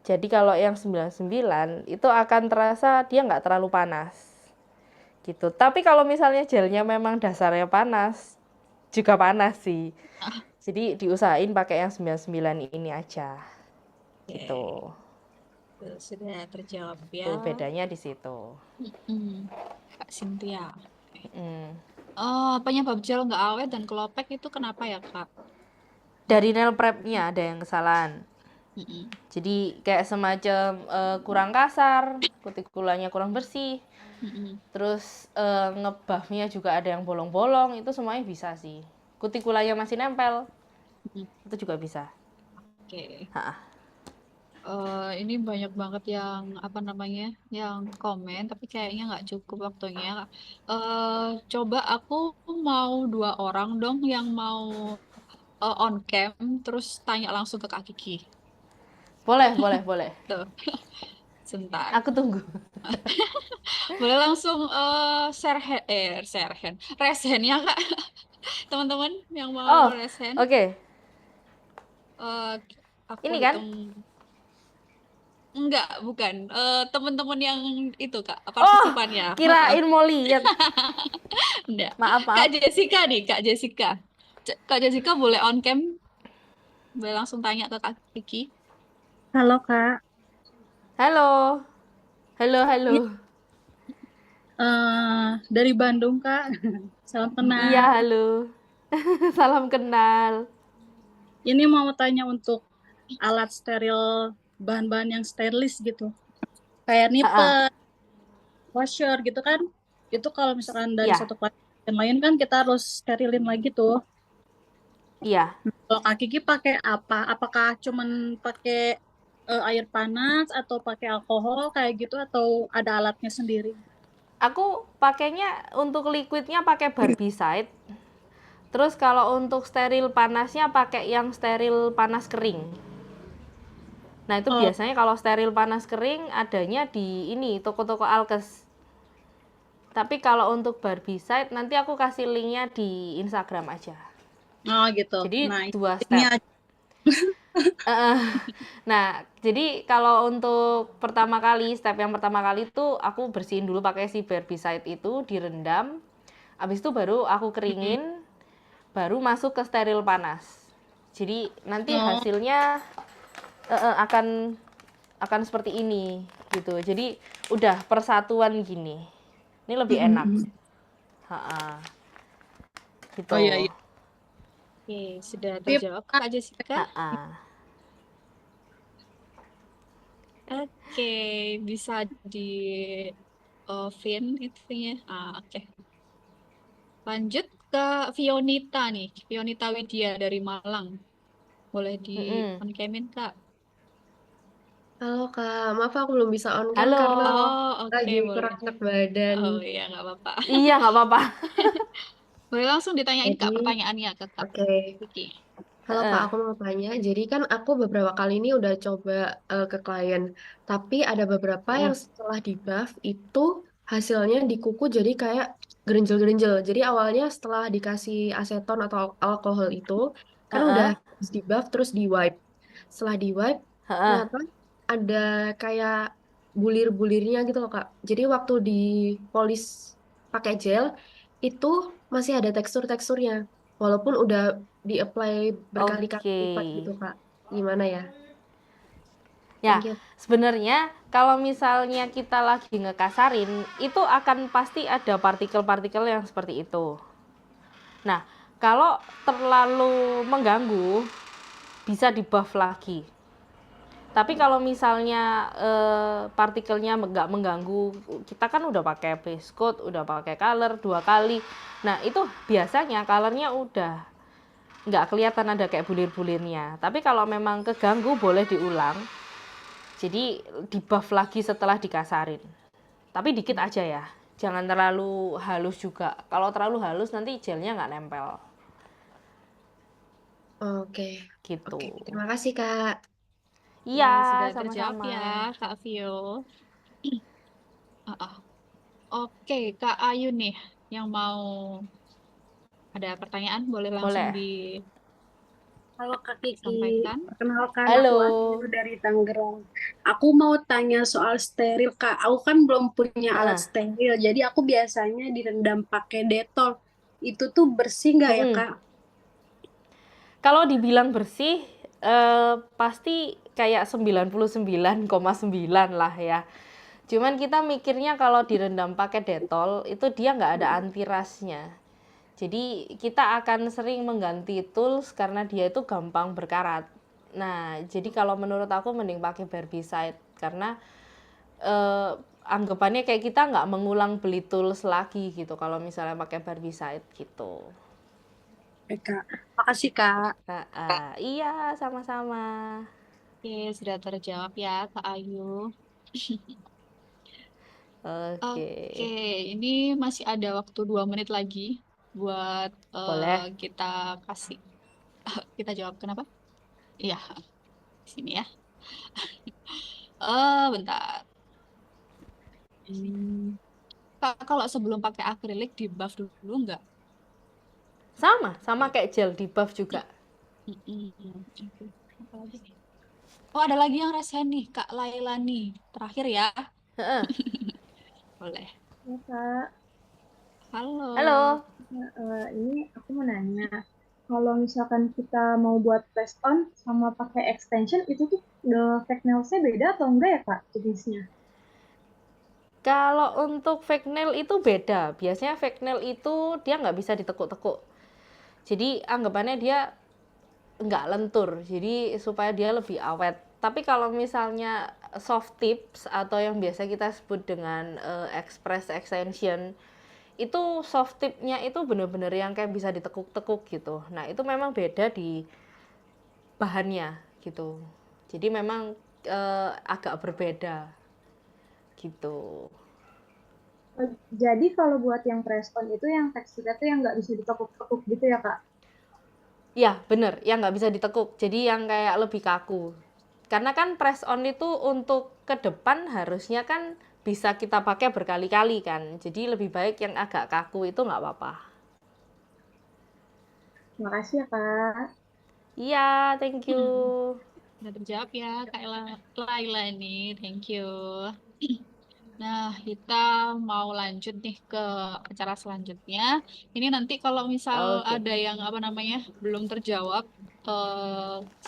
Jadi kalau yang 99 itu akan terasa dia nggak terlalu panas. Gitu. Tapi kalau misalnya gelnya memang dasarnya panas, juga panas sih. Jadi diusahain pakai yang 99 ini aja. Gitu. Sudah terjawab ya. Tuh bedanya di situ. Kak Cynthia. Mm. Penyebab gel nggak awet dan kelopek itu kenapa ya Kak? Dari nail prep-nya ada yang kesalahan. Mm-mm. Jadi kayak semacam kurang kasar, kutikulanya kurang bersih. Terus ngebuffnya juga ada yang bolong-bolong, itu semuanya bisa sih. Kutikulanya masih nempel, itu juga bisa. Oke. Ha-ah. Ini banyak banget yang apa namanya, yang komen, tapi kayaknya nggak cukup waktunya. Coba aku mau 2 orang dong yang mau on cam, terus tanya langsung ke Kak Kiki. Boleh, boleh, boleh. Tuh, sebentar. Aku tunggu. Boleh langsung share hand, raise hand ya Kak. Teman-teman yang mau Oh, raise hand, oke. eh, aku Ini kan? hitung. Enggak, bukan. Teman-teman yang itu Kak, Oh, partisipannya. Heeh. kirain mau lihat. Enggak. Maaf, Kak maaf. Jessica nih, Kak Jessica. Kak Jessica boleh on cam, boleh langsung tanya ke Kak Kiki. Halo Kak, Halo. Halo, ini halo. dari Bandung Kak. Salam Iya, kenal. halo. Salam kenal. Ini mau tanya untuk alat steril, bahan-bahan yang sterilis gitu. Kayak Ha-ah. nipet, washer gitu kan. Itu kalau misalkan dari Iya, satu klien yang lain kan kita harus sterilin lagi tuh. iya. Kalau Kak Kiki pakai apa? Apakah cuman pakai air panas atau pakai alkohol kayak gitu atau ada alatnya sendiri? Aku pakainya untuk liquidnya pakai Barbicide. Terus kalau untuk steril panasnya pakai yang steril panas kering. Nah, itu Oh, biasanya kalau steril panas kering adanya di ini toko-toko alkes. Tapi kalau untuk Barbicide nanti aku kasih linknya di Instagram aja. oh gitu. Jadi Nah, dua ini step. Nah, jadi kalau untuk step yang pertama kali itu aku bersihin dulu pakai si Barbicide itu, direndam. Habis itu baru aku keringin, baru masuk ke steril panas. Jadi nanti oh, hasilnya akan seperti ini gitu. Jadi udah persatuan gini. Ini lebih enak. Ha-ha. oh iya, Gitu. iya. Oke, sudah Tapi terjawab Kak Jessica. Ha-ha. Oke, bisa di Vin itunya. Oke. Lanjut ke Fionita nih. Fionita Widya dari Malang. Boleh di Mm-mm. on camin Kak. Halo Kak, maaf aku belum bisa on cam Halo. karena Oh, oke, lagi boleh. kurang enak badan. Oh iya, nggak apa-apa. Iya, nggak apa-apa. Boleh langsung ditanyain Kak Jadi, pertanyaannya ke Kak oke. Vicky. Halo Kak, aku mau tanya. Jadi kan aku beberapa kali ini udah coba ke klien, tapi ada beberapa yang Mm-mm. setelah di buff itu hasilnya di kuku jadi kayak gerenjel-gerenjel. Jadi awalnya setelah dikasih aseton atau alkohol itu kan udah Heeh, di buff terus di wipe. Setelah di wipe heeh. ternyata ada kayak bulir-bulirnya gitu loh Kak. Jadi waktu dipolis pakai gel itu masih ada tekstur-teksturnya. Walaupun udah di-apply berkali-kali Oke. lipat gitu Kak. Gimana ya? Ya, Thank you. sebenarnya kalau misalnya kita lagi ngekasarin, itu akan pasti ada partikel-partikel yang seperti itu. Nah, kalau terlalu mengganggu, bisa di-buff lagi. Tapi kalau misalnya partikelnya nggak mengganggu, kita kan udah pakai base coat, udah pakai color 2 kali. Nah, itu biasanya colornya udah nggak kelihatan ada kayak bulir-bulirnya. Tapi kalau memang keganggu, boleh diulang. Jadi di-buff lagi setelah dikasarin. Tapi dikit aja ya. Jangan terlalu halus juga. Kalau terlalu halus nanti gelnya nggak nempel. Oke. Gitu. Oke. Terima kasih Kak. Iya, Sudah terjawab sama-sama. ya, Kak Vio. Ah, ah. Oke, Kak Ayu nih yang mau ada pertanyaan, boleh langsung Boleh. Halo Kak Kiki, disampaikan. perkenalkan aku Halo. Ayu dari Tangerang. Aku mau tanya soal steril Kak. Aku kan belum punya alat Heeh. steril, jadi aku biasanya direndam pakai Dettol. Itu tuh bersih nggak ya Mm-mm. Kak? Kalau dibilang bersih, pasti kayak 99,9 lah ya. Cuman kita mikirnya kalau direndam pakai Dettol, itu dia nggak ada antirasnya. Jadi kita akan sering mengganti tools karena dia itu gampang berkarat. Nah, jadi kalau menurut aku mending pakai Barbicide karena anggapannya kayak kita nggak mengulang beli tools lagi gitu kalau misalnya pakai Barbicide gitu. Oke Kak, makasih Kak. Iya, sama-sama. Oke, sudah terjawab ya, Kak Ayu. Oke, Oke, ini masih ada waktu 2 menit lagi buat boleh. kita kasih, kita jawab kenapa? Iya, sini ya. Bentar. Kak, kalau sebelum pakai akrilik di buff dulu nggak? Sama kayak gel di buff juga. Oke. Apa lagi nih? Oh, ada lagi yang resen nih, Kak Lailani. Terakhir ya, Heeh. boleh. Ya, Kak. Halo. Halo. Ini aku mau nanya, kalau misalkan kita mau buat press on sama pakai extension, itu tuh fake nails-nya beda atau enggak ya, Kak, jenisnya? Kalau untuk fake nail itu beda. Biasanya fake nail itu dia nggak bisa ditekuk-tekuk. Jadi anggapannya dia nggak lentur. Jadi supaya dia lebih awet. Tapi kalau misalnya soft tips atau yang biasa kita sebut dengan express extension, itu soft tipnya itu bener-bener yang kayak bisa ditekuk-tekuk gitu. Nah itu memang beda di bahannya gitu. Jadi memang agak berbeda gitu. Jadi kalau buat yang press on itu yang teksturnya tuh yang nggak bisa ditekuk-tekuk gitu ya, Kak? Ya bener, yang nggak bisa ditekuk. Jadi yang kayak lebih kaku. Karena kan press on itu untuk ke depan harusnya kan bisa kita pakai berkali-kali kan. Jadi lebih baik yang agak kaku itu nggak apa-apa. Makasih ya, Kak. Iya, thank you. Udah terjawab ya, Kak Laila nih. Thank you. Nah, kita mau lanjut nih ke acara selanjutnya. Ini nanti kalau misal Oke. ada yang apa namanya belum terjawab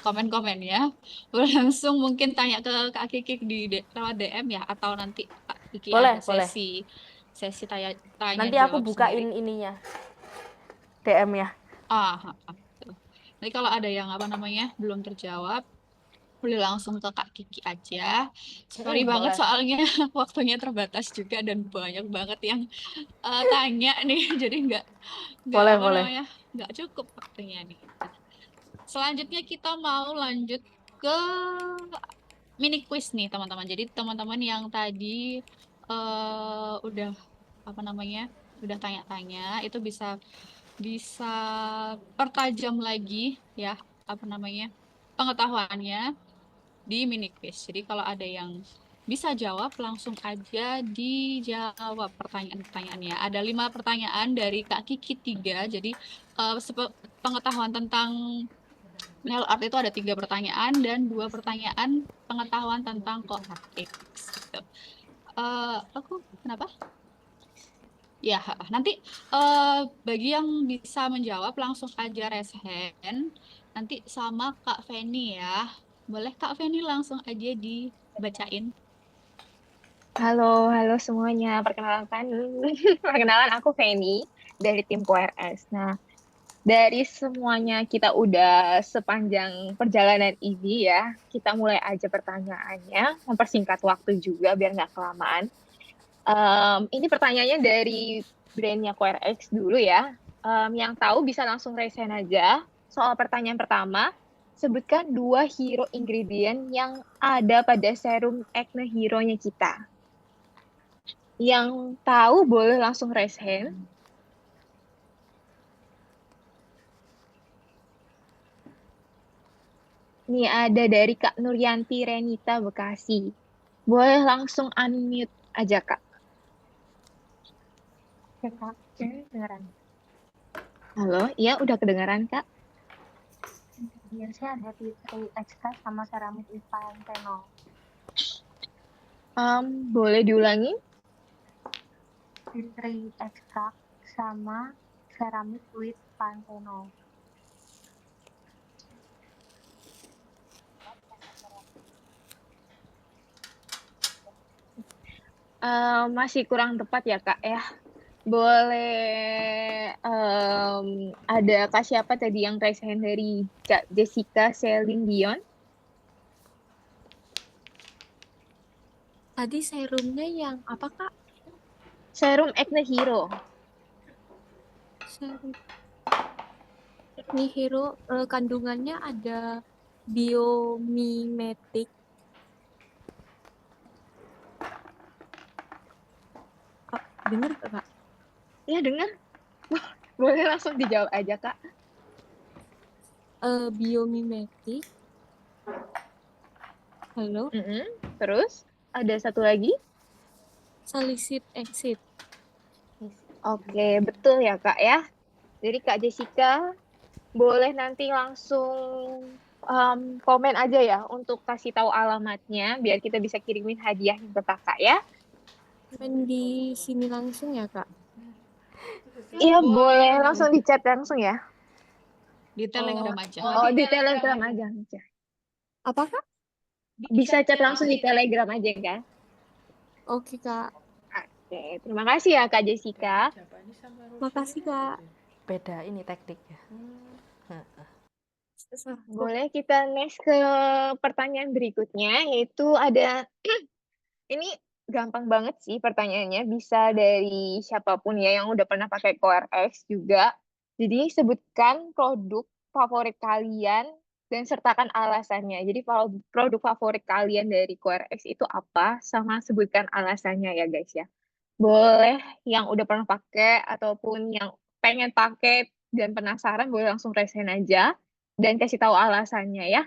komen-komen ya, boleh langsung mungkin tanya ke Kak Kiki lewat DM ya, atau nanti Kak Kiki ada Boleh. sesi tanya tanya Nanti aku jawab sendiri. bukain ininya, DM-nya. Tuh. Nanti kalau ada yang apa namanya belum terjawab, boleh langsung ke Kak Kiki aja. Sorry banget Boleh. soalnya waktunya terbatas juga dan banyak banget yang tanya nih, jadi nggak apa Boleh. namanya nggak cukup waktunya nih. Nah, selanjutnya kita mau lanjut ke mini quiz nih teman-teman. Jadi teman-teman yang tadi udah apa namanya udah tanya-tanya itu bisa bisa pertajam lagi ya apa namanya pengetahuannya di mini quiz. Jadi kalau ada yang bisa jawab, langsung aja dijawab pertanyaan-pertanyaannya. Ada 5 pertanyaan dari Kak Kiki 3. Jadi pengetahuan tentang nail art itu ada 3 pertanyaan dan 2 pertanyaan pengetahuan tentang coat X. Gitu. Aku kenapa? Ya, nanti bagi yang bisa menjawab langsung aja raise hand. Nanti sama Kak Feni ya. Boleh Kak Feni langsung aja dibacain. Halo semuanya. Perkenalan aku Feni dari tim QRS. Nah, dari semuanya kita udah sepanjang perjalanan ini ya, kita mulai aja pertanyaannya, mempersingkat waktu juga biar nggak kelamaan. Ini pertanyaannya dari brandnya QRX dulu ya. Yang tahu bisa langsung raise hand aja. Soal pertanyaan pertama, sebutkan 2 hero ingredient yang ada pada serum acne hero-nya kita. Yang tahu boleh langsung raise hand. Ini ada dari Kak Nuryanti Renita Bekasi. Boleh langsung unmute aja, Kak. Oke, Kak. Kedengeran. Halo, iya udah kedengaran, Kak? Biasanya ada T3 Extra sama Ceramic with Panthenol. Boleh diulangi? T3 Extra sama Ceramic with Panthenol. Masih kurang tepat ya, Kak ya. Boleh ada Kak siapa tadi yang raise hand dari Kak Jessica Celine Dion? Tadi serumnya yang apa, Kak? Serum Acne Hero. Serum Acne Hero, kandungannya ada biomimetic. Dengar nggak, Kak? Ya, dengar. Boleh langsung dijawab aja, Kak. Biomimetic. Halo? Terus, ada satu lagi? Salicylic acid. Oke, betul ya, Kak ya. Jadi Kak Jessica, boleh nanti langsung komen aja ya untuk kasih tahu alamatnya biar kita bisa kirimin hadiah ke Kakak ya. Main di sini langsung ya, Kak? Iya, boleh langsung di chat langsung ya. Di Telegram aja. Oh, di Telegram aja. Apa, Kak? Bisa chat langsung di Telegram aja kan? Oke, Kak. Oke, terima kasih ya Kak Jessica. Makasih, Kak. Beda ini tekniknya. Boleh kita next ke pertanyaan berikutnya, yaitu ada, ini gampang banget sih pertanyaannya, bisa dari siapapun ya yang udah pernah pakai CoreX juga. Jadi sebutkan produk favorit kalian dan sertakan alasannya. Jadi produk favorit kalian dari CoreX itu apa, sama sebutkan alasannya ya guys ya. Boleh yang udah pernah pakai ataupun yang pengen pakai dan penasaran boleh langsung raise hand aja dan kasih tahu alasannya ya.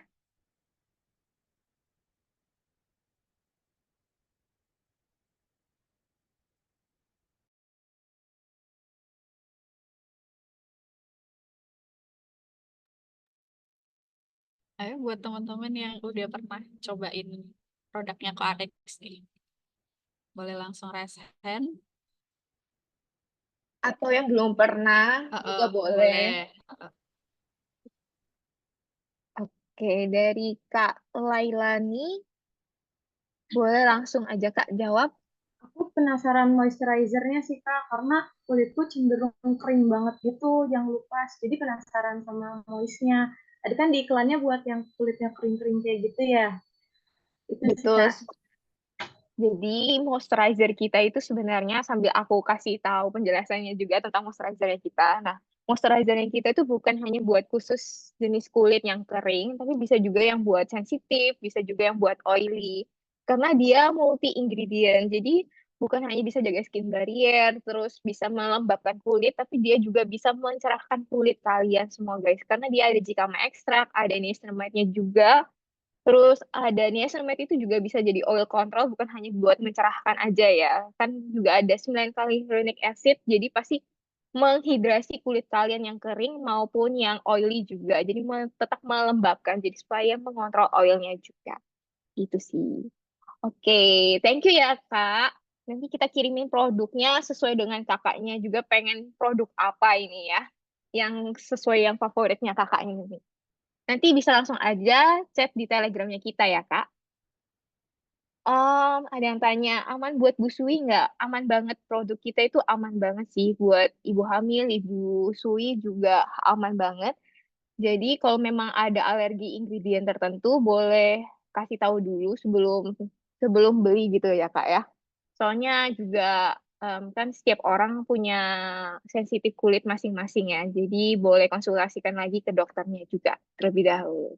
Ayo buat teman-teman yang udah pernah cobain produknya Coarex nih. Boleh langsung raise hand. Atau yang belum pernah juga boleh. Oke, dari Kak Lailani, boleh langsung aja Kak jawab. Aku penasaran moisturizer-nya sih Kak, karena kulitku cenderung kering banget gitu, yang lupas. Jadi penasaran sama moistnya. Tadi kan di iklannya buat yang kulitnya kering-kering kayak gitu ya. Itu sih Betul. Kak. Jadi moisturizer kita itu sebenarnya sambil aku kasih tahu penjelasannya juga tentang moisturizer kita. Nah, moisturizer yang kita itu bukan hanya buat khusus jenis kulit yang kering, tapi bisa juga yang buat sensitif, bisa juga yang buat oily. Karena dia multi ingredient. Jadi bukan hanya bisa jaga skin barrier, terus bisa melembabkan kulit, tapi dia juga bisa mencerahkan kulit kalian semua guys. Karena dia ada jikama ekstrak, ada niacinamide-nya juga. Terus ada niacinamide itu juga bisa jadi oil control, bukan hanya buat mencerahkan aja ya. Kan juga ada 9 kali hyaluronic acid, jadi pasti menghidrasi kulit kalian yang kering maupun yang oily juga. Jadi tetap melembabkan, jadi supaya mengontrol oilnya juga. Gitu sih. Oke, thank you ya Kak. Nanti kita kirimin produknya sesuai dengan kakaknya juga pengen produk apa ini ya. Yang sesuai yang favoritnya kakaknya ini. Nanti bisa langsung aja chat di telegramnya kita ya Kak. Ada yang tanya, aman buat busui nggak? Aman banget, produk kita itu aman banget sih buat ibu hamil, ibu sui juga aman banget. Jadi kalau memang ada alergi ingredient tertentu, boleh kasih tahu dulu sebelum sebelum beli gitu ya Kak ya. Soalnya juga kan setiap orang punya sensitif kulit masing-masing ya. Jadi boleh konsultasikan lagi ke dokternya juga terlebih dahulu.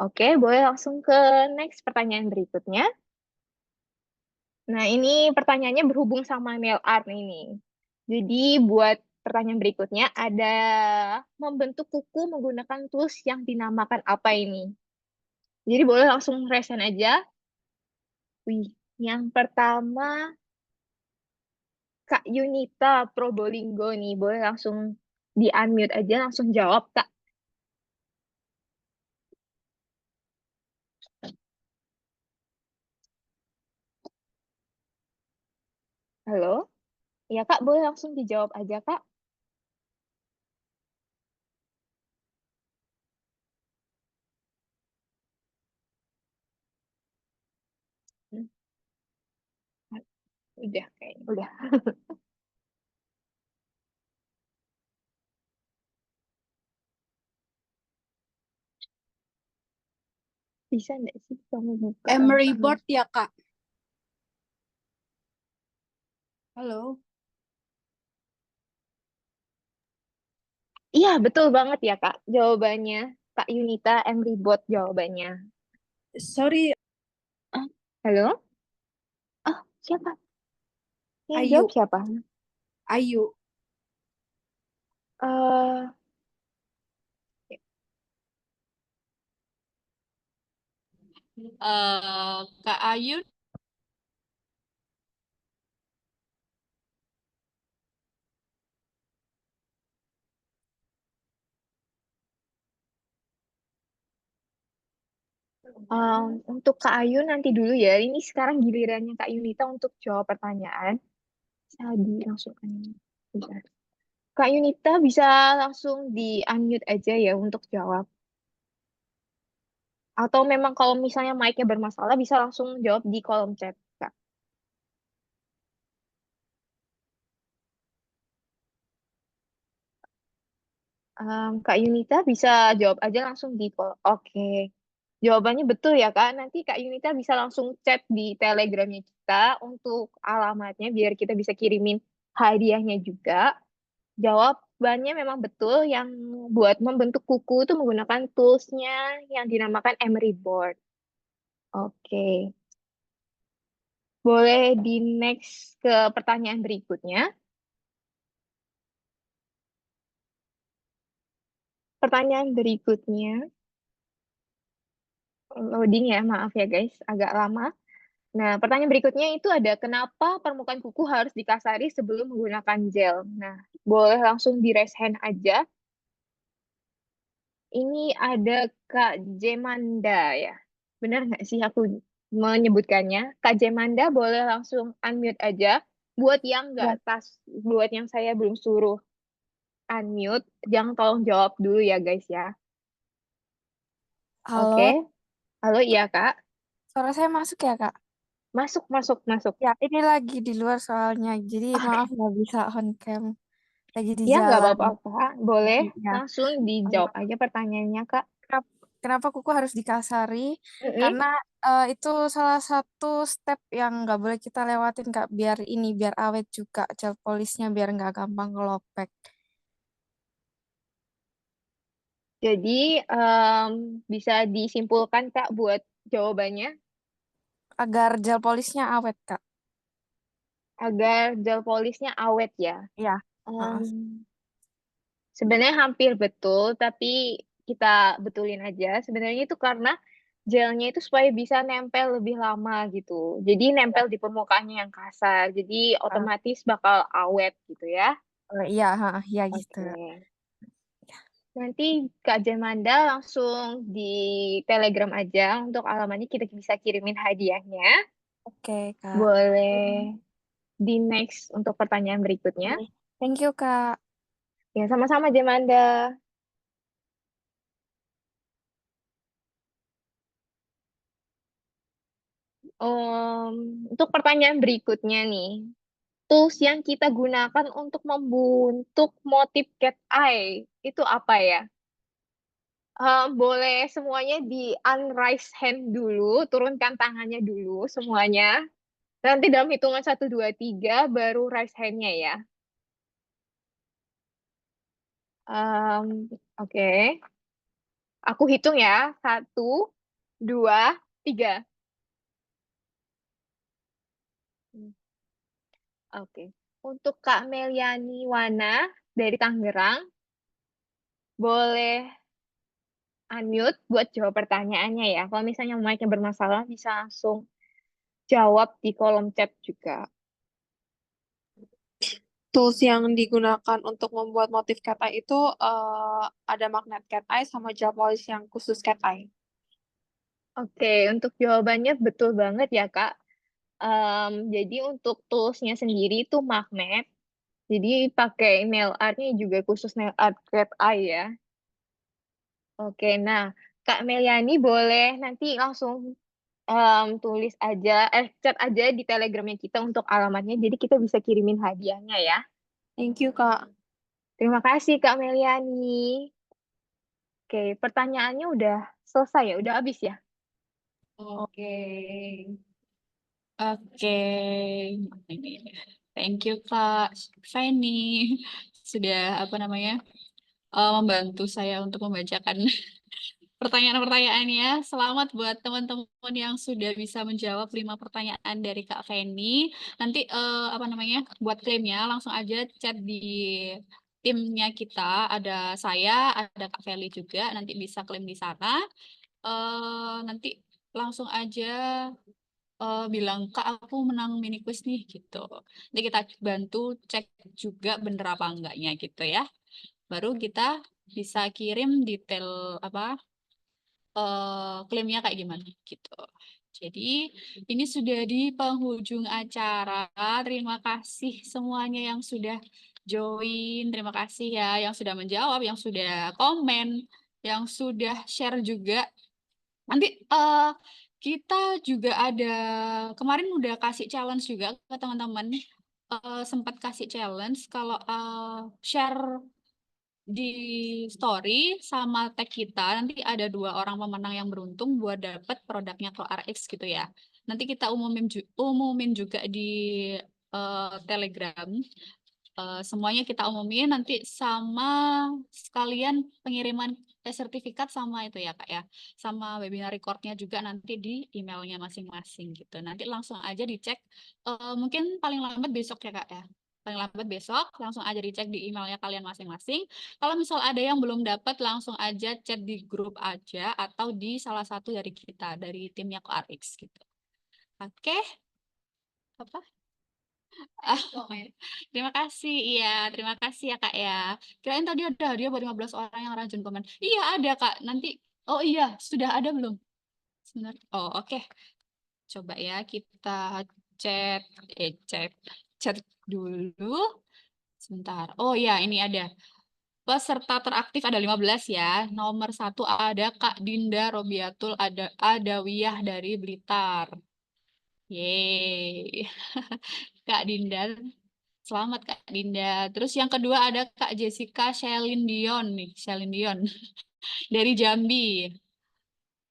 Oke, boleh langsung ke next pertanyaan berikutnya. Nah, ini pertanyaannya berhubung sama nail art ini. Jadi buat pertanyaan berikutnya ada membentuk kuku menggunakan tools yang dinamakan apa ini? Jadi boleh langsung resen aja. Wih, yang pertama Kak Yunita Probolinggo nih. Boleh langsung di-unmute aja, langsung jawab, Kak. Halo? Ya, Kak, boleh langsung dijawab aja, Kak. Hmm, Udah, kayaknya. Udah. Bisa nggak sih kamu buka? Emery board ya, Kak? Halo? Iya, betul banget ya, Kak. Jawabannya, Kak Yunita Emery Bot jawabannya. Sorry, Ah, halo? Oh, siapa? Yang Ayu. jawab siapa? Ayu. Eh, Kak Ayu. untuk Kak Ayu nanti dulu ya. Ini sekarang gilirannya Kak Yunita untuk jawab pertanyaan. Bisa langsung unmute. Bentar. Kak Yunita bisa langsung di-unmute aja ya untuk jawab. Atau memang kalau misalnya mic-nya bermasalah bisa langsung jawab di kolom chat, Kak. Kak Yunita bisa jawab aja langsung di kolom. Oke. Jawabannya betul ya, Kak. Nanti Kak Yunita bisa langsung chat di Telegramnya kita untuk alamatnya biar kita bisa kirimin hadiahnya juga. Jawabannya memang betul yang buat membentuk kuku itu menggunakan toolsnya yang dinamakan Emery Board. Oke. Boleh di next ke pertanyaan berikutnya. Pertanyaan berikutnya, loading ya, maaf ya guys, agak lama. Nah, pertanyaan berikutnya itu ada kenapa permukaan kuku harus dikasari sebelum menggunakan gel? Nah, boleh langsung di raise hand aja. Ini ada Kak Jemanda ya. Benar nggak sih aku menyebutkannya? Kak Jemanda boleh langsung unmute aja. Buat yang nggak Ya, buat yang saya belum suruh unmute, jangan tolong jawab dulu ya guys ya. Oke. Halo, Halo, iya Kak. suara saya masuk ya, Kak? Masuk, masuk, masuk. Ya, ini lagi di luar soalnya, jadi maaf Oke. nggak bisa on cam. Lagi di Ya, nggak jalan. apa-apa, Kak. Boleh Ya. langsung dijawab aja pertanyaannya, Kak. Kenapa kuku harus dikasari? Mm-mm. Karena itu salah satu step yang nggak boleh kita lewatin, Kak. Biar awet juga gel polisnya, biar nggak gampang kelopek. Jadi, bisa disimpulkan, Kak, buat jawabannya. Agar gel polisnya awet, Kak. Agar gel polisnya awet ya. Ya, Em, maaf. sebenarnya hampir betul, tapi kita betulin aja. Sebenarnya itu karena gelnya itu supaya bisa nempel lebih lama gitu. Jadi nempel di permukaannya yang kasar. Jadi otomatis bakal awet gitu ya. Iya, ya gitu. Oke. Nanti Kak Jamanda langsung di Telegram aja untuk alamatnya kita bisa kirimin hadiahnya. Oke, Kak. Boleh di next untuk pertanyaan berikutnya. Thank you, Kak. Ya, sama-sama Jamanda. Untuk pertanyaan berikutnya nih, tools yang kita gunakan untuk membentuk motif cat eye itu apa ya? Boleh semuanya di unraise hand dulu, turunkan tangannya dulu semuanya. Nanti dalam hitungan 1, 2, 3 baru raise hand-nya ya. Oke. Aku hitung ya. 1, 2, 3. Oke. Untuk Kak Meliani Wana dari Tangerang, boleh unmute buat jawab pertanyaannya ya. Kalau misalnya mic-nya bermasalah, bisa langsung jawab di kolom chat juga. Tools yang digunakan untuk membuat motif cat eye itu ada magnet cat eye sama gel polish yang khusus cat eye. Oke, untuk jawabannya betul banget ya, Kak. Jadi untuk toolsnya sendiri itu magnet. Jadi pakai nail art-nya juga khusus nail art cat eye ya. Oke, nah Kak Meliani boleh nanti langsung tulis aja, chat aja di Telegramnya kita untuk alamatnya. Jadi kita bisa kirimin hadiahnya ya. Thank you, Kak. Terima kasih Kak Meliani. Oke, pertanyaannya udah selesai ya, udah habis ya. Oke. Oke. Thank you Kak Feni sudah membantu saya untuk membacakan pertanyaan-pertanyaannya. Selamat buat teman-teman yang sudah bisa menjawab 5 pertanyaan dari Kak Feni. Nanti buat klaimnya langsung aja chat di timnya kita. Ada saya, ada Kak Feli juga. Nanti bisa klaim di sana. Nanti langsung aja bilang Kak aku menang mini quiz nih gitu. Nanti kita bantu cek juga bener apa enggaknya gitu ya. Baru kita bisa kirim detail klaimnya kayak gimana gitu. Jadi ini sudah di penghujung acara. Terima kasih semuanya yang sudah join. Terima kasih ya yang sudah menjawab, yang sudah komen, yang sudah share juga. Nanti kita juga ada kemarin udah kasih challenge juga ke teman-teman. Sempat kasih challenge kalau share di story sama tag kita nanti ada 2 orang pemenang yang beruntung buat dapat produknya CloudRx gitu ya. Nanti kita umumin juga di Telegram. Semuanya kita umumin nanti sama sekalian pengiriman sertifikat sama itu ya Kak ya. Sama webinar recordnya juga nanti di emailnya masing-masing gitu. Nanti langsung aja dicek. Mungkin paling lambat besok ya Kak ya. Paling lambat besok langsung aja dicek di emailnya kalian masing-masing. Kalau misal ada yang belum dapat langsung aja chat di grup aja atau di salah satu dari kita dari timnya CloudRx gitu. Oke. Apa? Terima kasih, iya. Terima kasih ya, Kak, ya. Kirain tadi ada hadiah buat 15 orang yang rajin komen. Iya, ada, Kak. Nanti, oh iya, sudah ada belum? Sebenarnya. Oh, oke. Coba ya, kita chat, chat, chat dulu. Sebentar. Oh iya, ini ada. Peserta teraktif ada 15 ya. Nomor 1 ada Kak Dinda Robiatul Adawiyah dari Blitar. Yeay. Kak Dinda. Selamat Kak Dinda. Terus yang kedua ada Kak Jessica Shelin Dion nih, Shelin Dion dari Jambi.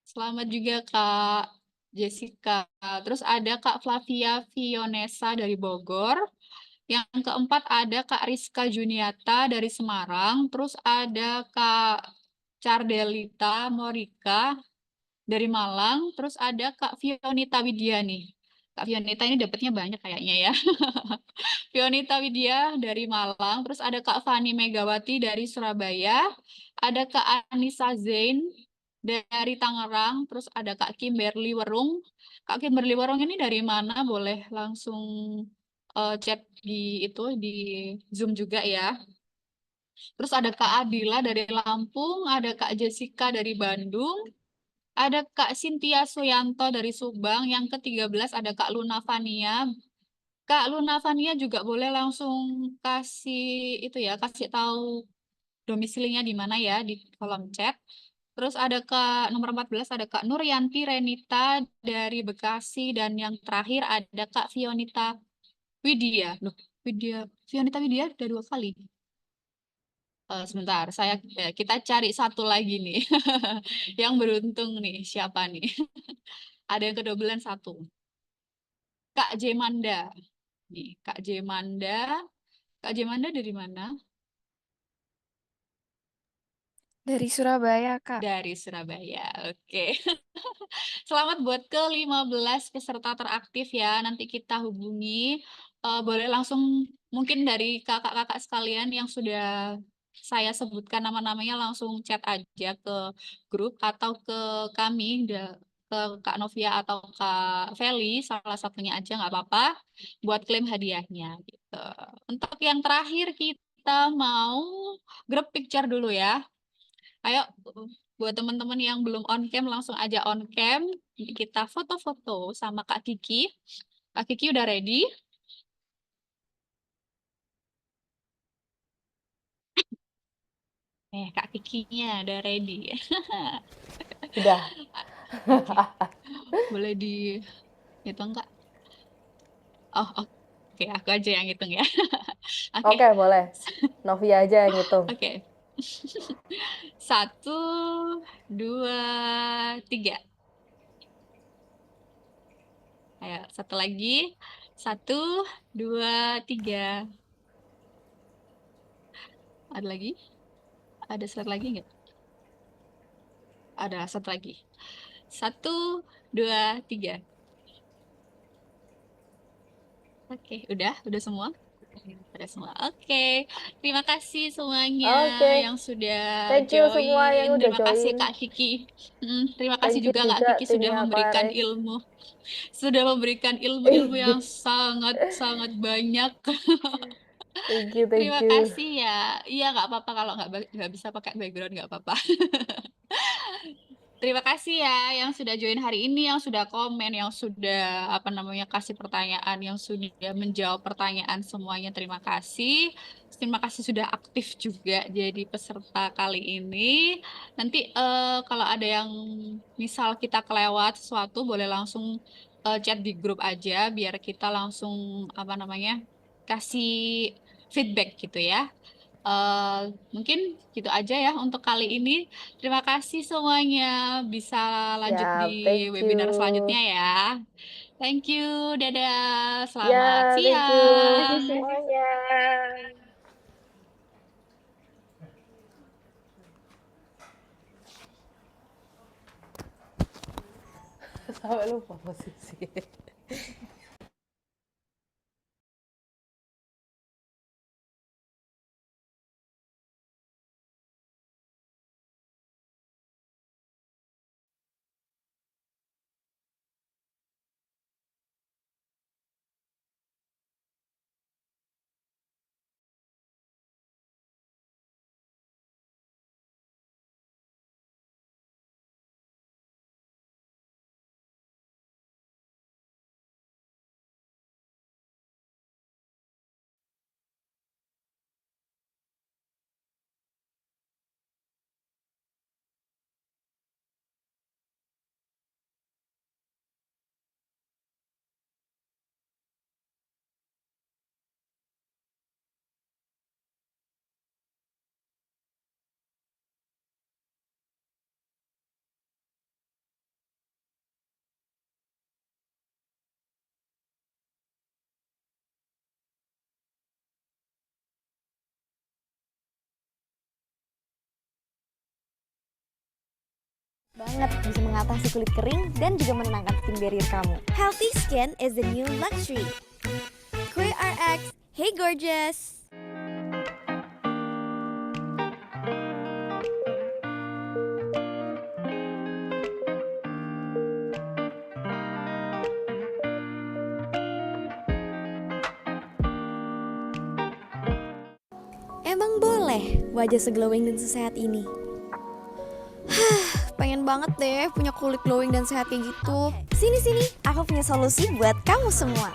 Selamat juga Kak Jessica. Terus ada Kak Flavia Fionesa dari Bogor. Yang keempat ada Kak Rizka Juniata dari Semarang. Terus ada Kak Cardelita Morika dari Malang. Terus ada Kak Fionita Widya nih. Kak Fionita ini dapatnya banyak kayaknya ya. Fionita Widya dari Malang. Terus ada Kak Fani Megawati dari Surabaya. Ada Kak Anissa Zain dari Tangerang, terus ada Kak Kimberly Werung. Kak Kimberly Werung ini dari mana? Boleh langsung chat di Zoom juga ya. Terus ada Kak Adila dari Lampung, ada Kak Jessica dari Bandung, ada Kak Cynthia Suyanto dari Subang, yang ke-13 ada Kak Luna Fania. Kak Luna Fania juga boleh langsung kasih tahu domisilinya di mana ya di kolom chat. Terus ada nomor 14 ada Kak Nuryanti Renita dari Bekasi, dan yang terakhir ada Kak Fionita Widya. Loh, Fionita Widya udah 2 kali. Sebentar, kita cari satu lagi nih. Yang beruntung nih, siapa nih? Ada yang kedobelan 1. Kak Jemanda. Nih, Kak Jemanda. Kak Jemanda dari mana? Dari Surabaya, Kak. Dari Surabaya. Oke. Selamat buat ke-15 peserta teraktif ya. Nanti kita hubungi. Boleh langsung mungkin dari kakak-kakak sekalian yang sudah saya sebutkan nama-namanya, langsung chat aja ke grup atau ke kami, ke Kak Novia atau Kak Feli, salah satunya aja nggak apa-apa, buat klaim hadiahnya gitu. Untuk yang terakhir kita mau group picture dulu ya. Ayo, buat teman-teman yang belum on cam, langsung aja on cam. Nanti kita foto-foto sama Kak Kiki. Kak Kiki udah ready? Kak Kikinya udah ready. Udah. Oke. Boleh dihitung nggak? Oh, oke. Aku aja yang hitung ya. Oke. Oke, boleh. Novia aja yang hitung. Oke. 1, 2, 3. Ayo, satu lagi. 1, 2, 3. Ada lagi? Ada slide lagi nggak? Ada satu lagi. 1, 2, 3. Oke, udah semua? Udah semua. Oke. Terima kasih semuanya Oke. yang sudah Thank you semua yang join. udah Terima kasih join. Kak Kiki. Terima kasih Thank you juga Kak juga Kiki sudah timnya memberikan Aquarex. ilmu. Sudah memberikan ilmu-ilmu yang sangat banyak. Thank you. Terima kasih ya. Iya, nggak apa-apa kalau nggak bisa pakai background, nggak apa-apa. Terima kasih ya yang sudah join hari ini, yang sudah komen, yang sudah kasih pertanyaan, yang sudah menjawab pertanyaan semuanya. Terima kasih. Terima kasih sudah aktif juga jadi peserta kali ini. Nanti kalau ada yang misal kita kelewat sesuatu, boleh langsung chat di grup aja biar kita langsung kasih feedback gitu ya. Mungkin gitu aja ya untuk kali ini. Terima kasih semuanya. Bisa lanjut Siap, di thank webinar you. selanjutnya ya. Thank you. Dadah. Ya, Selamat thank you. Terima kasih siang. semuanya. Sampai lupa posisi. Banget bisa mengatasi kulit kering dan juga menenangkan skin barrier kamu. Healthy skin is the new luxury. QRX, hey gorgeous! boleh wajah seglowing dan sesehat ini? Pengen banget deh punya kulit glowing dan sehat kayak gitu. Sini, aku punya solusi buat kamu semua.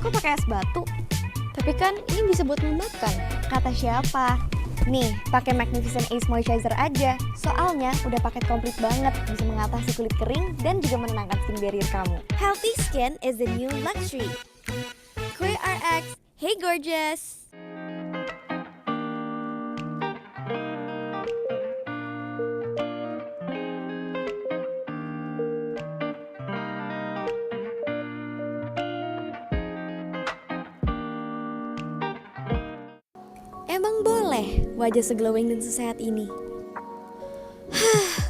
Kok pakai es batu? Tapi kan ini bisa buat membakar. Kata siapa? Nih, pakai Magnificent Ace Moisturizer aja. Soalnya udah paket komplit banget, bisa mengatasi kulit kering dan juga menenangkan skin barrier kamu. Healthy skin is the new luxury. Kue RX, hey gorgeous! Emang boleh wajah seglowing dan sesehat ini?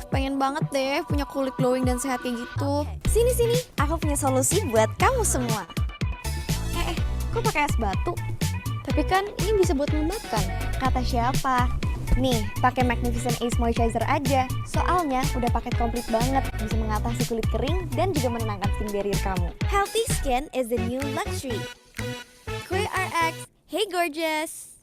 Pengen banget deh punya kulit glowing dan sehat kayak gitu. Sini, aku punya solusi buat kamu semua. Kok pakai es batu? Tapi kan ini bisa buat membakar. Kata siapa? Nih, pakai Magnificent Ace Moisturizer aja. Soalnya udah paket komplit banget, bisa mengatasi kulit kering dan juga menenangkan skin barrier kamu. Healthy skin is the new luxury. Kue RX, hey gorgeous!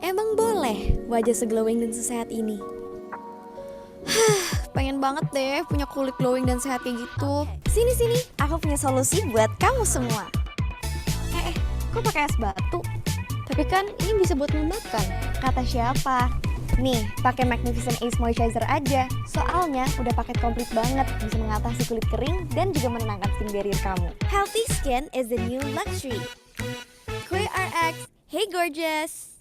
Emang boleh wajah seglowing dan sesehat ini? Pengen banget deh punya kulit glowing dan sehat kayak gitu. Sini, aku punya solusi buat kamu semua. Kok pakai es batu? Tapi kan ini bisa buat membakar. Kata siapa? Nih, pakai Magnificent Ace Moisturizer aja. Soalnya udah paket komplit banget, bisa mengatasi kulit kering dan juga menenangkan skin barrier kamu. Healthy skin is the new luxury. Kue RX, hey gorgeous!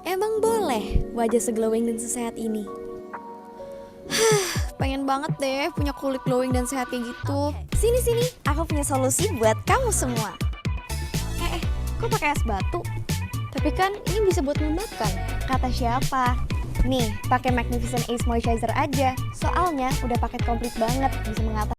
Emang boleh wajah seglowing dan sesehat ini? Pengen banget deh punya kulit glowing dan sehat kayak gitu. Sini, aku punya solusi buat kamu semua. Kok pakai es batu? Tapi kan ini bisa buat membakar. Kata siapa? Nih, pakai Magnificent Ace Moisturizer aja. Soalnya udah paket komplit banget, bisa mengatasi